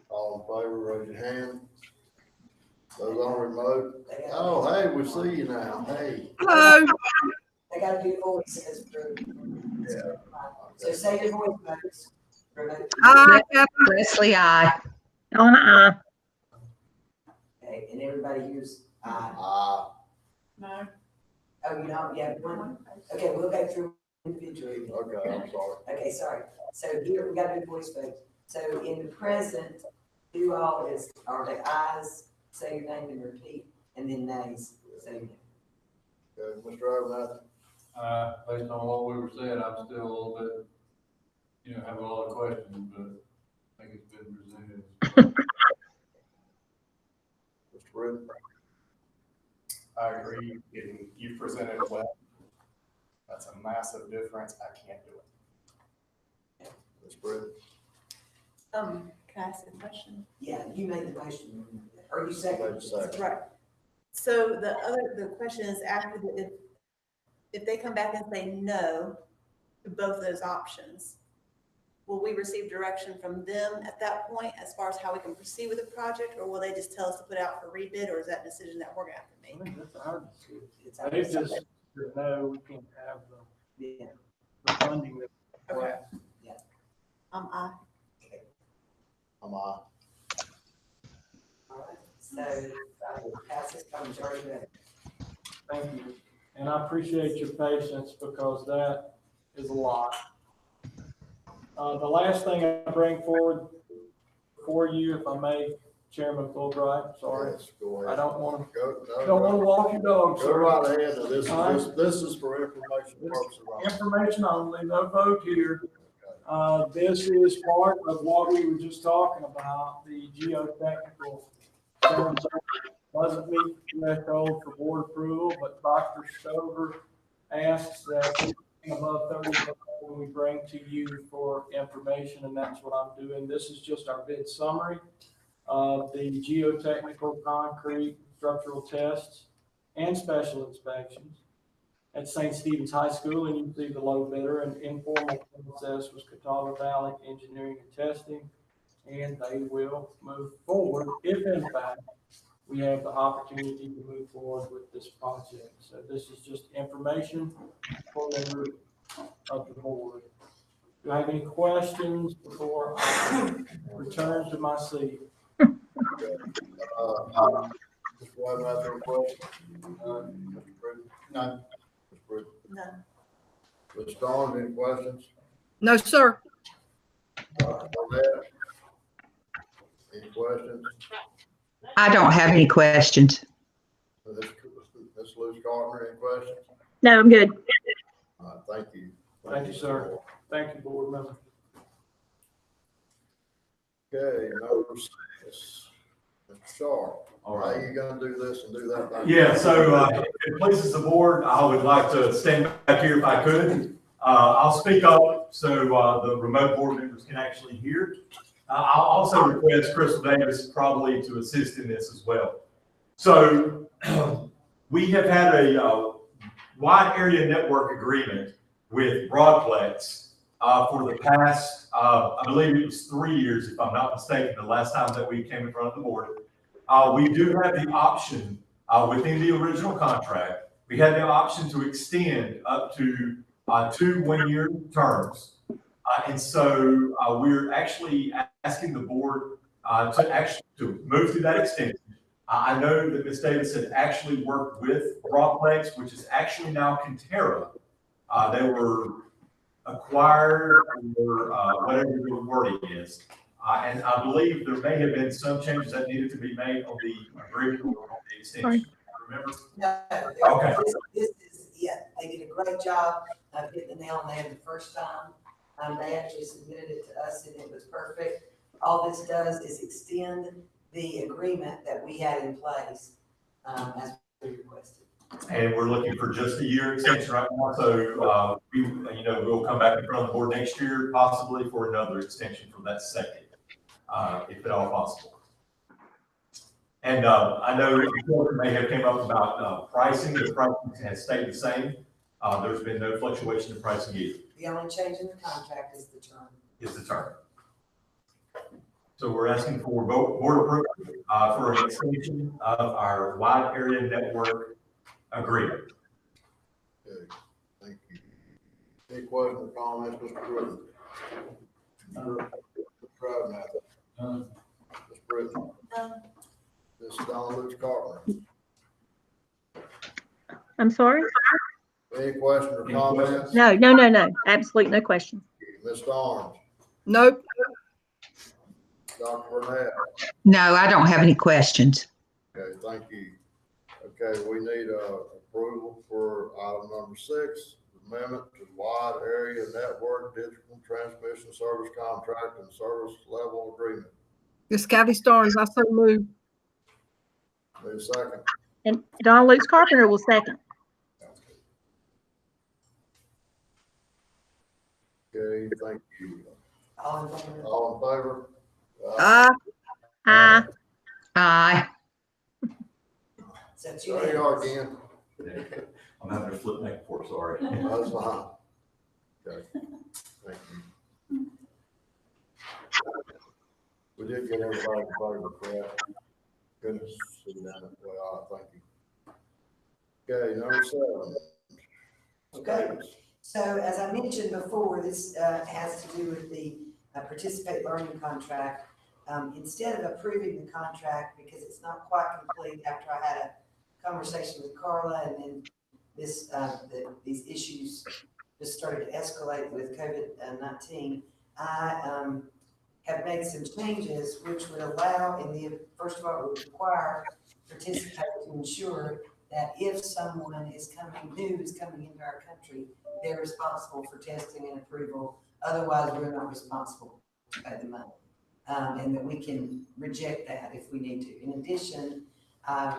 All in favor, raise your hand. Those on remote. Oh, hey, we see you now. Hey. Hello. They gotta do voices for. Yeah. So say your voice votes. Aye, Kathy. Presley, aye. Donna, aye. Okay, and everybody hears aye. No. Oh, you don't, you have one? Okay, we'll go through individually. Okay, I'm sorry. Okay, sorry. So here, we gotta do voice vote. So in the present, who all are the ayes, say your name and repeat, and then nays, say your name. Okay, Mr. Avenatti? Based on what we were saying, I'm still a little bit, have a lot of questions, but I think it's been presented. Mr. Britton? I agree, you presented well. That's a massive difference, I can't do it. Ms. Britton? Can I ask a question? Yeah, you made the motion, or you seconded. Right. So the question is after if they come back and say no to both those options, will we receive direction from them at that point as far as how we can proceed with the project, or will they just tell us to put out for rebid, or is that a decision that we're gonna have to make? I think that's our decision. They just said, no, we can't have the funding. Okay. Aye. I'm aye. All right, so passes by majority vote. Thank you. And I appreciate your patience because that is a lot. The last thing I bring forward for you, if I may, Chairman Fulbright, sorry. Yes, go ahead. I don't want to Go walk your dog, Go sir. right ahead. This is for information purposes. Information only, no vote here. This is part of what we were just talking about, the geotechnical center doesn't meet the threshold for board approval, but Dr. Stover asks that anything above 30 we bring to you for information, and that's what I'm doing. This is just our bid summary of the geotechnical, concrete, structural tests, and special inspections. at St. Stephen's High School, and you see the low bidder. And informal process was Catawba Valley Engineering and Testing, and they will move forward if in fact we have the opportunity to move forward with this project. So this is just information for members of the board. Do I have any questions before I return to my seat? Mr. White, have any questions? Mr. Britton? None. Mr. Britton? No. Ms. Starnes, any questions? No, sir. Dr. Barnett? Any questions? I don't have any questions. Ms. Luz Carter, any questions? No, I'm good. Thank you. Thank you, sir. Thank you, board member. Okay, number 6. Mr. Sharp. All How right. you gonna do this and do that? back? Yeah, so if it pleases the board, I would like to stand back here if I could. I'll speak up so the remote board members can actually hear. I'll also request Crystal Davis probably to assist in this as well. So we have had a wide area network agreement with Broadplex for the past, I believe it was 3 years, if I'm not mistaken, the last time that we came in front of the board. We do have the option within the original contract. We had the option to extend up to 2 one-year terms. And so we're actually asking the board to move through that extension. I know that Ms. Davis had actually worked with Broadplex, which is actually now Conterra. They were acquired or whatever the wording is. And I believe there may have been some changes that needed to be made on the agreement or on the extension. Remember? No, Okay. This is, yeah, they did a great job of hitting the nail on the head the first time. They actually submitted it to us and it was perfect. All this does is extend the agreement that we had in place, as we requested. And we're looking for just a year extension right now. So, we'll come back in front of the board next year, possibly for another extension for that second, if at all possible. And I know it may have came up about pricing. The pricing has stayed the same. There's been no fluctuation in pricing either. The only change in the contract is the term. So we're asking for board approval for an extension of our wide area network agreement. Okay, thank you. Any questions or comments, Mr. Britton? Mr. Crabmather? Ms. Britton? Ms. Donna Lutz Carter? I'm sorry? Any questions or comments? No. Absolutely no questions. Ms. Starnes? Nope. Dr. Burnett? No, I don't have any questions. Okay, thank you. Okay, we need approval for item number 6, amendment to wide area network digital transmission service contract and service level agreement. This Kathy Starnes, I so move. Need a second? And Don Luke's Carpenter will second. Okay, thank you. All in favor? All in favor? Aye. Aye. So it's There you are unanimous. again. I'm having to flip back and forth, sorry. That's fine. Okay, thank you. We did get everybody in favor, correct? Goodness, sit down. Well, thank you. Okay, number 7. Okay. So as I mentioned before, this has to do with the Participate Learning contract. Instead of approving the contract, because it's not quite complete after I had a conversation with Carla and then this, these issues just started to escalate with COVID-19, I have made some changes which would allow, first of all, it would require participants to ensure that if someone is coming into our country, they're responsible for testing and approval. Otherwise, we're not responsible to pay the money. And that we can reject that if we need to. In addition, I've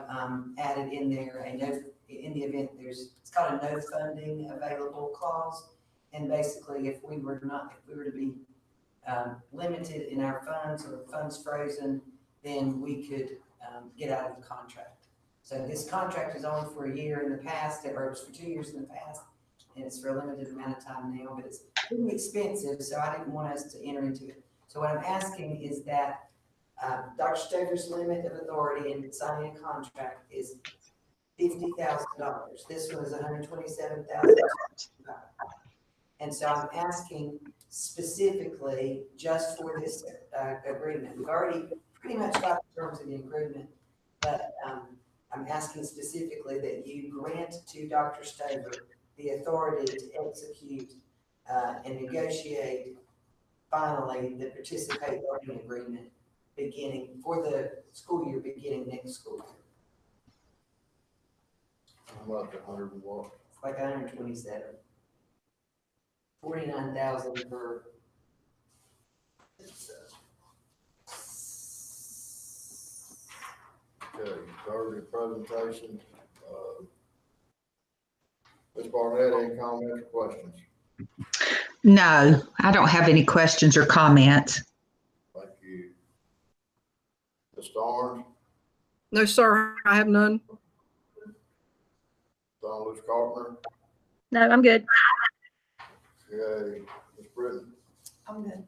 added in there a no, in the event it's called a no funding available clause. And basically, if we were to be limited in our funds or funds frozen, then we could get out of the contract. So this contract is on for a year in the past, or it was for 2 years in the past, and it's for a limited amount of time now, but it's pretty expensive, so I didn't want us to enter into it. So what I'm asking is that Dr. Stover's limit of authority in signing a contract is $50,000. This one is $127,000. And so I'm asking specifically just for this agreement. We've already pretty much got the terms of the agreement, but I'm asking specifically that you grant to Dr. Stover the authority to execute and negotiate finally the participate learning agreement beginning for the school year beginning next school year. How much, 100 and what? It's like 127. 49,000 per. Okay, heard your presentation. Ms. Barnett, any comments or questions? No, I don't have any questions or comments. Thank you. Ms. Starnes, No, sir, I have none. Don Lewis Carpenter, No, I'm good. okay, Ms. Britton, I'm good.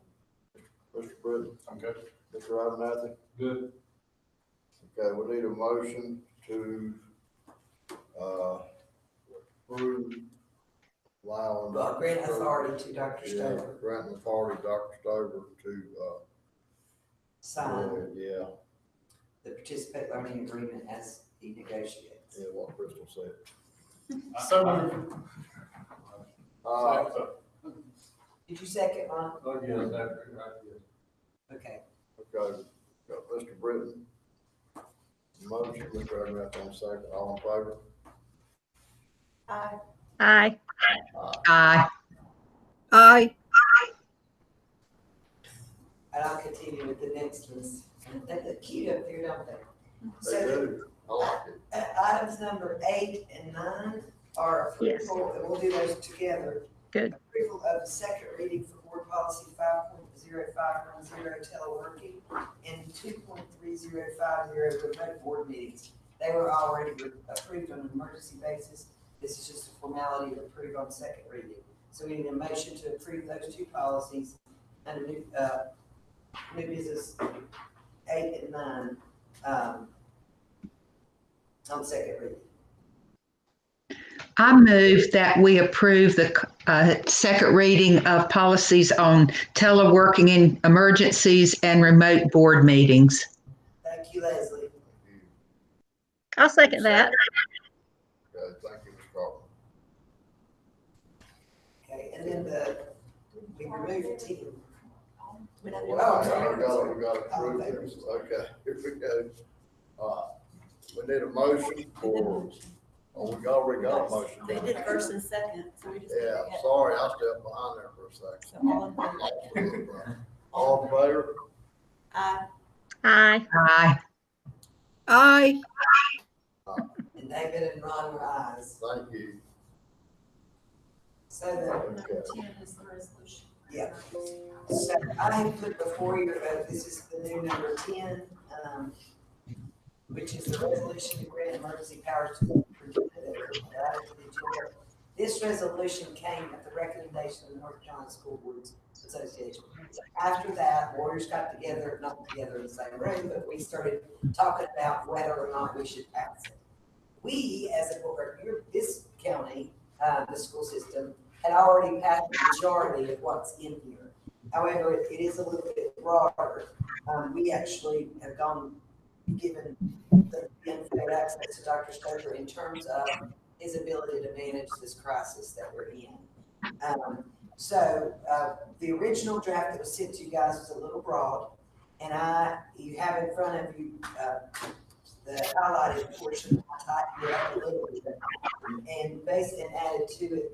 Mr. Britton, I'm good. Mr. Abernathy. Good. Okay, we need a motion to approve allowing. Well, grant authority to Dr. Yeah, Stover. grant authority to Dr. Stover to, Sign yeah, the participate learning agreement as he negotiates. yeah, what Crystal said. So moved. Did you second, Ron? Oh, yes, after, right, Okay. Okay, got Mr. Britton. Motion, Mr. Abernathy on second, all in favor? Aye. Aye. Aye. Aye. And I'll continue with the next ones. And they look cute up there, don't they? They do, I like it. Items number 8 and 9 are approval, and we'll do those together. Good. Approval of the second reading for board policy 5.0510 teleworking and 2.3050 remote board meetings. They were already approved on an emergency basis. This is just a formality to approve on second reading. So we need a motion to approve those two policies under new business 8 and 9 on second reading. I move that we approve the second reading of policies on teleworking in emergencies and remote board meetings. Thank you, Leslie. I'll second that. Okay, thank you, Ms. Carpenter. Okay, and then we removed 10. We don't- We got to approve this, okay, here we go. We need a motion for, we already got a motion. They did first and second, so we just. need to Yeah, get- sorry, I stepped behind there for a second. So all in favor? All in favor? Aye. Aye. Aye. Aye. And David and Ron were ayes. Thank you. So the, Number Okay. 10 is the resolution. yeah. So I have put before your vote, this is the new number 10, which is the resolution to grant emergency powers to the superintendent. This resolution came at the recommendation of the North Carolina School Boards Association. After that, lawyers got together, not together in the same room, but we started talking about whether or not we should pass it. We, as a board, this county, the school system, had already passed the majority of what's in here. However, it is a little bit broader. We actually have given the unfair access to Dr. Stover in terms of his ability to manage this crisis that we're in. So the original draft that was sent to you guys was a little broad, and you have in front of you the highlighted portion. I typed it up a little bit and added to it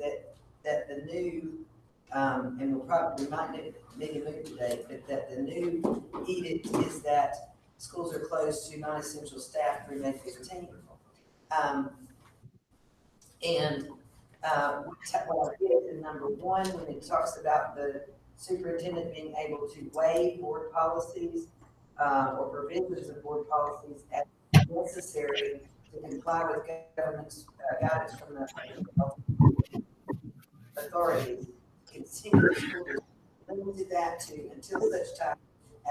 that the new and we might need to move today, but that the new edict is that schools are closed to non-essential staff through May 15th. What I did in number 1, when it talks about the superintendent being able to waive board policies or provisions of board policies as necessary to comply with government's guidance from the authorities, continue the school district limited that to until such time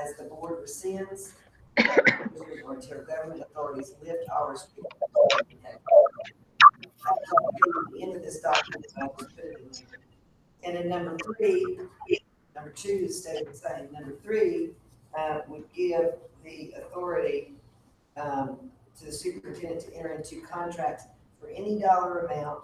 as the board rescinds or until government authorities lift all restrictions. The end of this document, I just put it in there. And then number two is staying the same. Number three would give the authority to the superintendent to enter into contracts for any dollar amount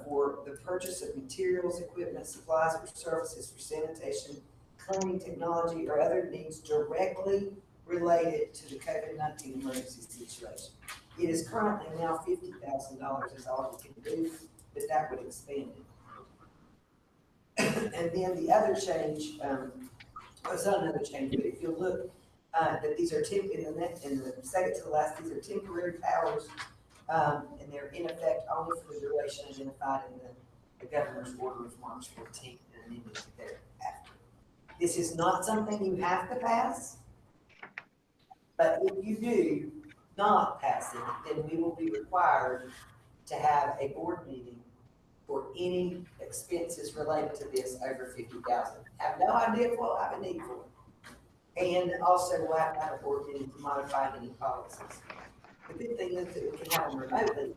for the purchase of materials, equipment, supplies, or services for sanitation, cleaning technology, or other needs directly related to the COVID-19 emergency situation. It is currently now $50,000 is all we can do, but that would expand it. And then the other change, it's not another change, but if you look, that these are in the second to the last, these are temporary powers, and they're in effect only for the duration identified in the governor's order of March 14th and amended thereafter. This is not something you have to pass, but if you do not pass it, then we will be required to have a board meeting for any expenses related to this over $50,000. Have no idea if we'll have a need for it. And also we'll have to have a board meeting to modify any policies. The good thing is that we can have them remotely,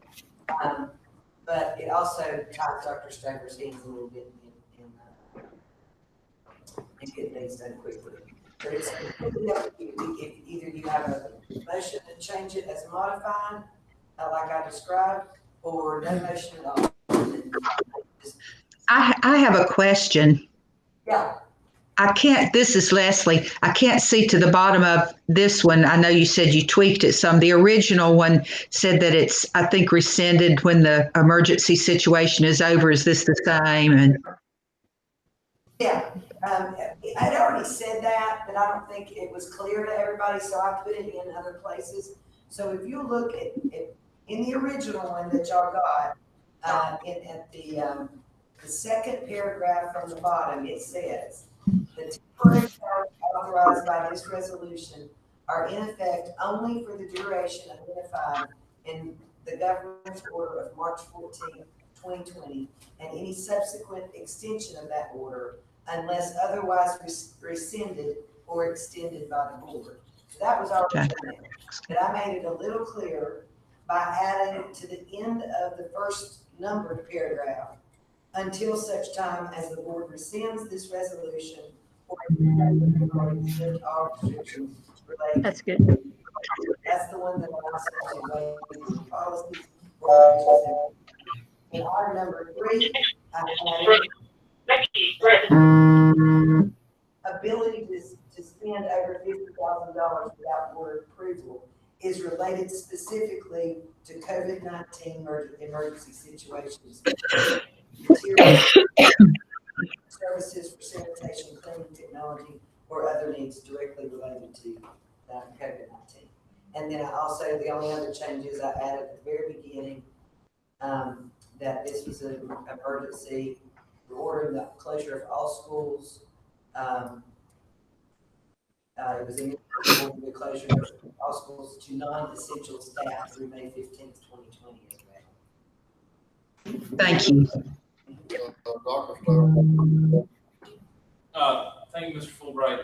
but it also ties Dr. Stover's hands a little bit in getting things done quickly. But it's completely up to you. If either you have a motion to change it as modified, like I described, or no motion at all. I have a question. Yeah. This is Leslie. I can't see to the bottom of this one. I know you said you tweaked it some. The original one said that it's, I think, rescinded when the emergency situation is over. Is this the same? And yeah, I'd already said that, but I don't think it was clear to everybody, so I put it in other places. So if you look at in the original one that y'all got, at the second paragraph from the bottom, it says, the temporary powers authorized by this resolution are in effect only for the duration identified in the governor's order of March 14, 2020, and any subsequent extension of that order unless otherwise rescinded or extended by the board. So that was already done, but I made it a little clearer by adding to the end of the first numbered paragraph, until such time as the board rescinds this resolution or all restrictions related. That's good. That's the one that allows us to waive policies or in our number 3, ability to spend over $50,000 without board approval is related specifically to COVID-19 emergency situations. Materials, services for sanitation, cleaning technology, or other needs directly related to COVID-19. And then the only other changes I added at the very beginning, that this was an emergency, we're ordering the closure of all schools. It was in the closure of all schools to non-essential staff through May 15th, 2020 as well. thank you. Dr. Stover. Thank you, Mr. Fulbright.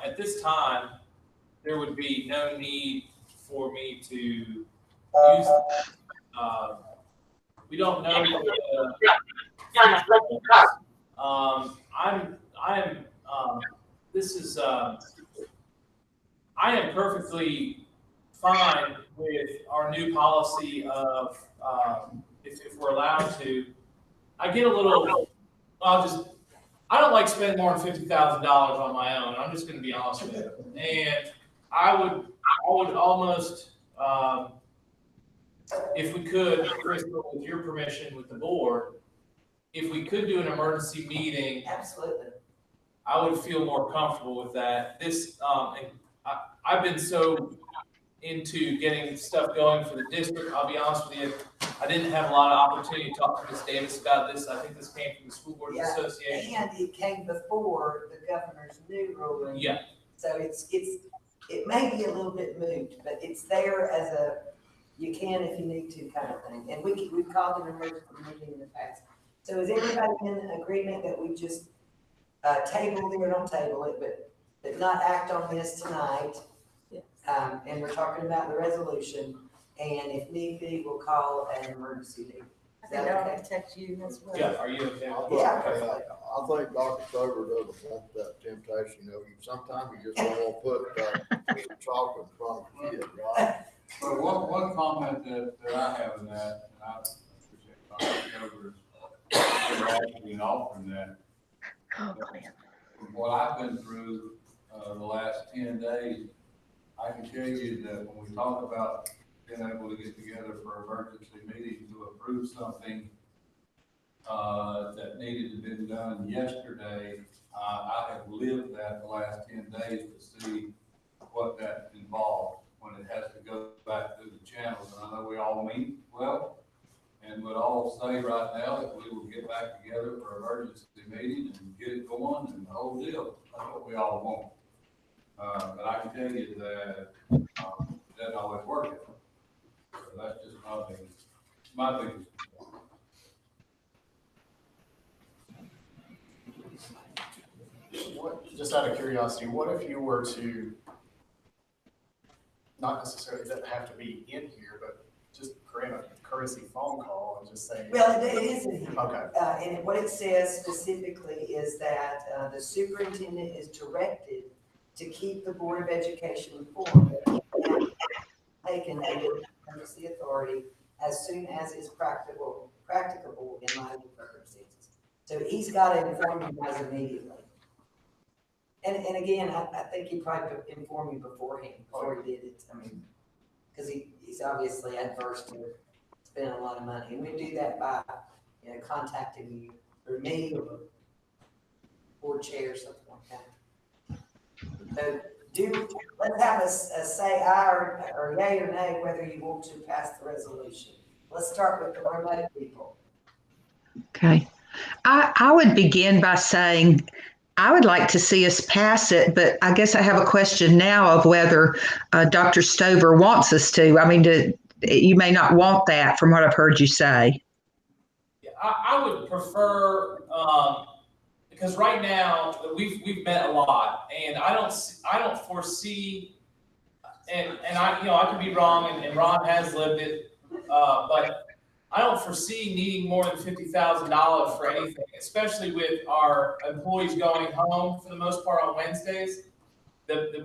At this time, there would be no need for me to use that. We don't know. I am perfectly fine with our new policy of, if we're allowed to. I get a little, I don't like spending more than $50,000 on my own. I'm just going to be honest with you. And I would almost, if we could, Crystal, with your permission, with the board, if we could do an emergency meeting. Absolutely. I would feel more comfortable with that. I've been so into getting stuff going for the district. I'll be honest with you. I didn't have a lot of opportunity to talk to Ms. Davis about this. I think this came from the School Boards Association. And it came before the governor's new ruling. Yeah. So it may be a little bit moot, but it's there as you can if you need to kind of thing. And we've called an emergency meeting in the past. So is everybody in agreement that we just table it, or don't table it, but not act on this tonight? And we're talking about the resolution, and if need be, we'll call an emergency meeting. I think that'll protect you as well. Yeah, are you okay? Yeah. I think Dr. Stover doesn't want that temptation, you know, sometimes you just don't want to put chocolate in front of a kid, right? So one comment that I have in that, and I appreciate Dr. Stover's interacting and offering that. Oh, From what I've been through, the last 10 days, I can tell you that when we talk about being able to get together for an emergency meeting to approve something that needed to be done yesterday, I have lived that the last 10 days to see what that involves when it has to go back through the channels. And I know we all mean well, and would all say right now that we will get back together for an emergency meeting and get it going and the whole deal. That's what we all want. But I can tell you that it doesn't always work. So that's just my biggest Just out of curiosity, what if you were to, not necessarily, it doesn't have to be in here, but just create a courtesy phone call and just say. Well, it is in here. Okay. And what it says specifically is that the superintendent is directed to keep the Board of Education informed and taken under emergency authority as soon as is practicable in light of circumstances. So he's got to inform you guys immediately. And again, I think he probably informed you beforehand, before he did it. I mean, because he's obviously adverse to spending a lot of money. And we do that by, contacting you, or me, or board chair, or something like that. So let's have a say aye or yay or nay whether you want to pass the resolution. Let's start with the remote people. Okay. I would begin by saying I would like to see us pass it, but I guess I have a question now of whether Dr. Stover wants us to. I mean, you may not want that from what I've heard you say. Yeah, I would prefer, because right now we've met a lot, and I don't foresee, and I could be wrong, and Ron has lived it, but I don't foresee needing more than $50,000 for anything, especially with our employees going home for the most part on Wednesdays.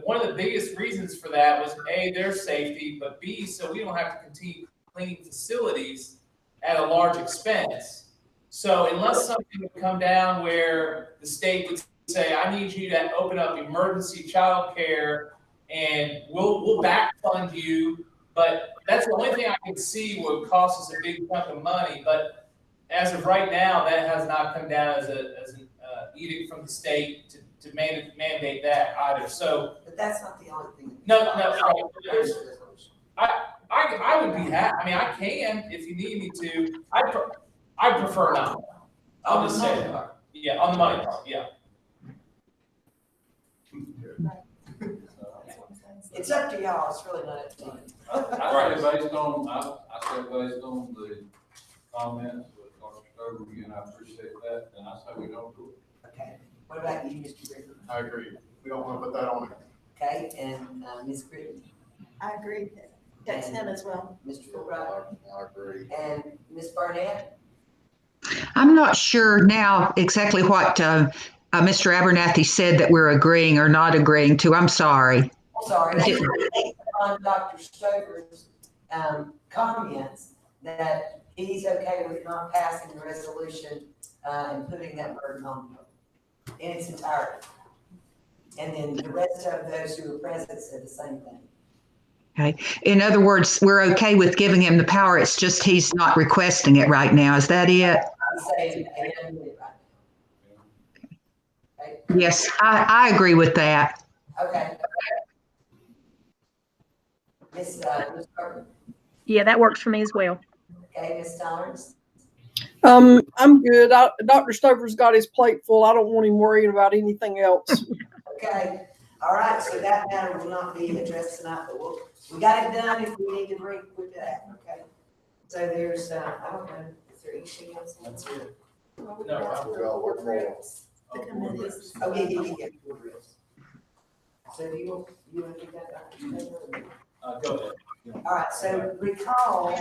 One of the biggest reasons for that was A, their safety, but B, so we don't have to continue cleaning facilities at a large expense. So unless something would come down where the state would say, I need you to open up emergency childcare and we'll back fund you, but that's the only thing I can see would cost us a big chunk of money. But as of right now, that has not come down as an edict from the state to mandate that either. So, but that's not the only thing. No. I would be happy. I mean, I can if you need me to. I prefer not. I'll just say that. Yeah, on the money part. Yeah. It's up to y'all. It's really not up to you. I say based on the comments with Dr. Stover, and I appreciate that, and I say we don't do it. Okay. What about you, Mr. Griffin? I agree. We don't want to put that on there. Okay, and Ms. Britton? I agree. That's him as well. Mr. Fulbright? I agree. And Ms. Barnett? I'm not sure now exactly what Mr. Abernathy said that we're agreeing or not agreeing to. I'm sorry. Sorry. On Dr. Stover's comments that he's okay with not passing the resolution and putting that burden on you in its entirety. And then the rest of those who were present said the same thing. Okay. In other words, we're okay with giving him the power. It's just he's not requesting it right now. Is that it? I'm saying they don't do it right now. Okay. Yes, I agree with that. Okay. Ms. Carter? Yeah, that works for me as well. Okay, Ms. Tolerance? I'm good. Dr. Stover's got his plate full. I don't want him worrying about anything else. Okay. All right. So that matter will not be addressed tonight, but we'll We got it done if we need to bring, with that, okay? So there's, I don't know, is there anything else? That's it. Well, we No, got we the got board one more. reps, the committees. Oh, yeah. So do you want to do that? Go ahead. All right, so recall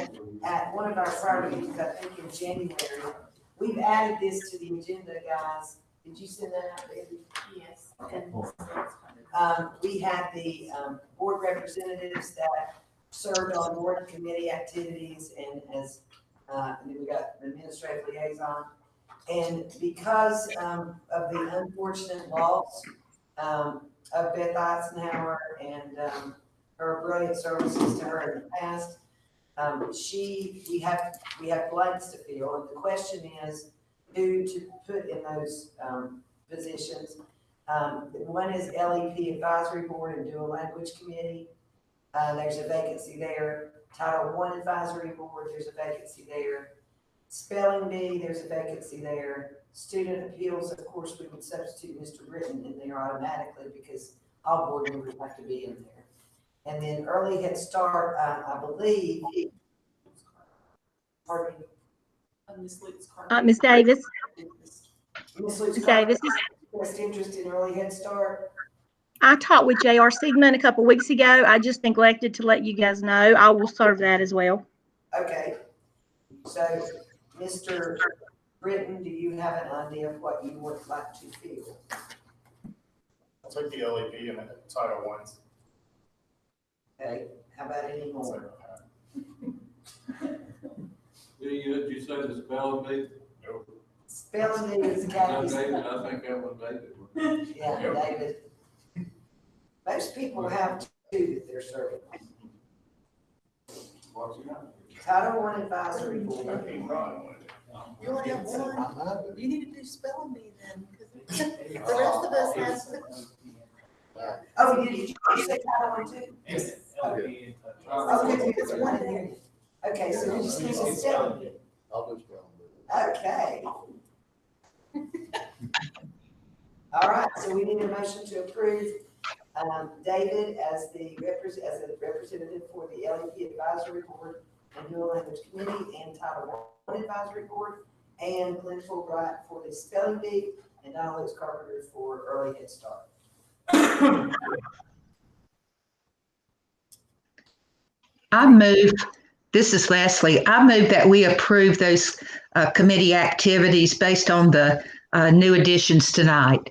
at one of our prior meetings, I think in January, we've added this to the agenda, guys. Did you send that out, David? Yes. We had the, board representatives that served on board and committee activities and as, and then we got the administrative liaison. And because, of the unfortunate loss, of Beth Eisenhower and, her brilliant services to her in the past, we have blanks to fill, and the question is who to put in those, positions. One is LEP Advisory Board and Dual Language Committee. There's a vacancy there. Title I Advisory Board, there's a vacancy there. Spelling Bee, there's a vacancy there. Student Appeals, of course, we would substitute Mr. Britton in there automatically because all board members have to be in there. And then Early Head Start, I believe, pardon me. Ms. Davis. Ms. Luke's Ms. Davis, expressed interest in Early Head Start. I talked with J.R. Siegman a couple weeks ago. I just neglected to let you guys know. I will serve that as well. Okay. So, Mr. Britton, do you have an idea of what you would like to fill? I'll take the LEP and the Title Ones. Okay, how about any more? Did you say the spelling bee? Spelling Bee is No, Kathy's. David, I think that was David. Yeah, David. Most people have two that they're serving. Title I Advisory Board. You only have one. You need to do spelling bee then, because the rest of us have. Oh, did you say Title I too? Yes. Okay, there's one in there. Okay, so we just need a spelling bee. I'll do spelling bee. Okay. All right, so we need a motion to approve, David as the representative for the LEP Advisory Board and Dual Language Committee and Title I Advisory Board, and Glenn Fulbright for the Spelling Bee, and Donald Lewis Carpenter for Early Head Start. I move, this is Leslie, I move that we approve those committee activities based on the new additions tonight.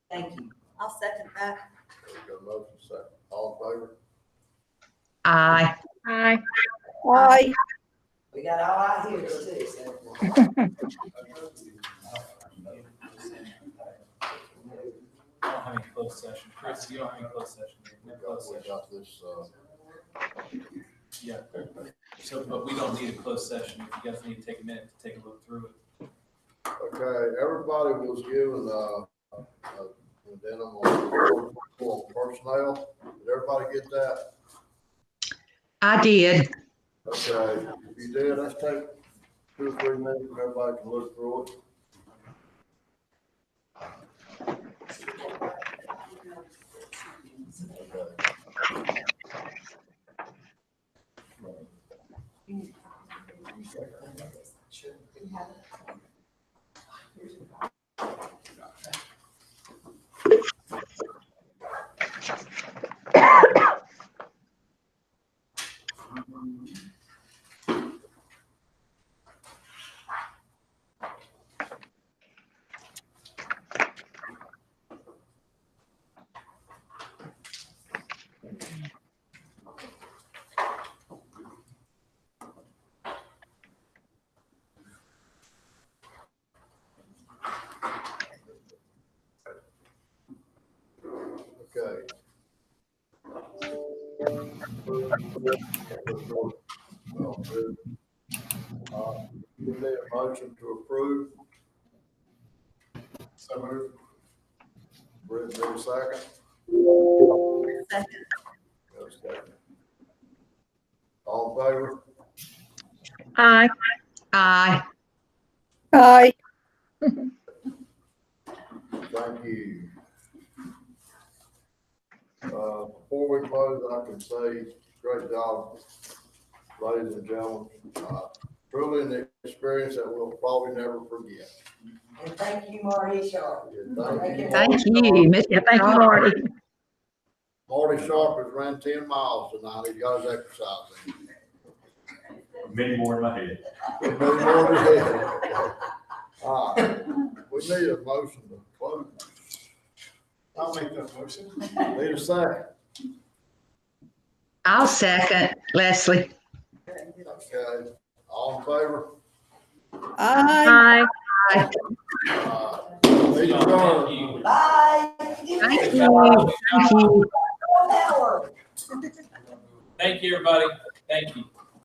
Thank you. I'll second that. Got a motion second. All in favor? Aye. Aye. Aye. We got all our hearers too, so. I don't have any closed session. Chris, you don't have any closed session. No closed We session. got this, Yeah. So, but we don't need a closed session. If you guys need to take a minute to take a look through it. okay, everybody was given, an addendum on personnel. Did everybody get that? I did. Okay, if you did, let's take 2 or 3 minutes, and everybody can look through it. Okay. We need a motion to approve. So moved. Britt, need a second? Second. Got a second. All in favor? Aye. Aye. Aye. Thank you. Before we close, I can say Great job, ladies and gentlemen. Truly an experience that we'll probably never forget. And thank you, Marty Sharp. Thank you, Mr. Yeah, thank you, Marty. Marty Sharp has ran 10 miles tonight. He got his exercise in. Many more in my head. Maybe more than that. All right, we need a motion to close. I'll make that motion. Need a second. I'll second, Leslie. Okay, all in favor? Bye. Meeting adjourned. Thank you. Bye. Thank you. Thank you. Hour. Thank you, everybody. Thank you.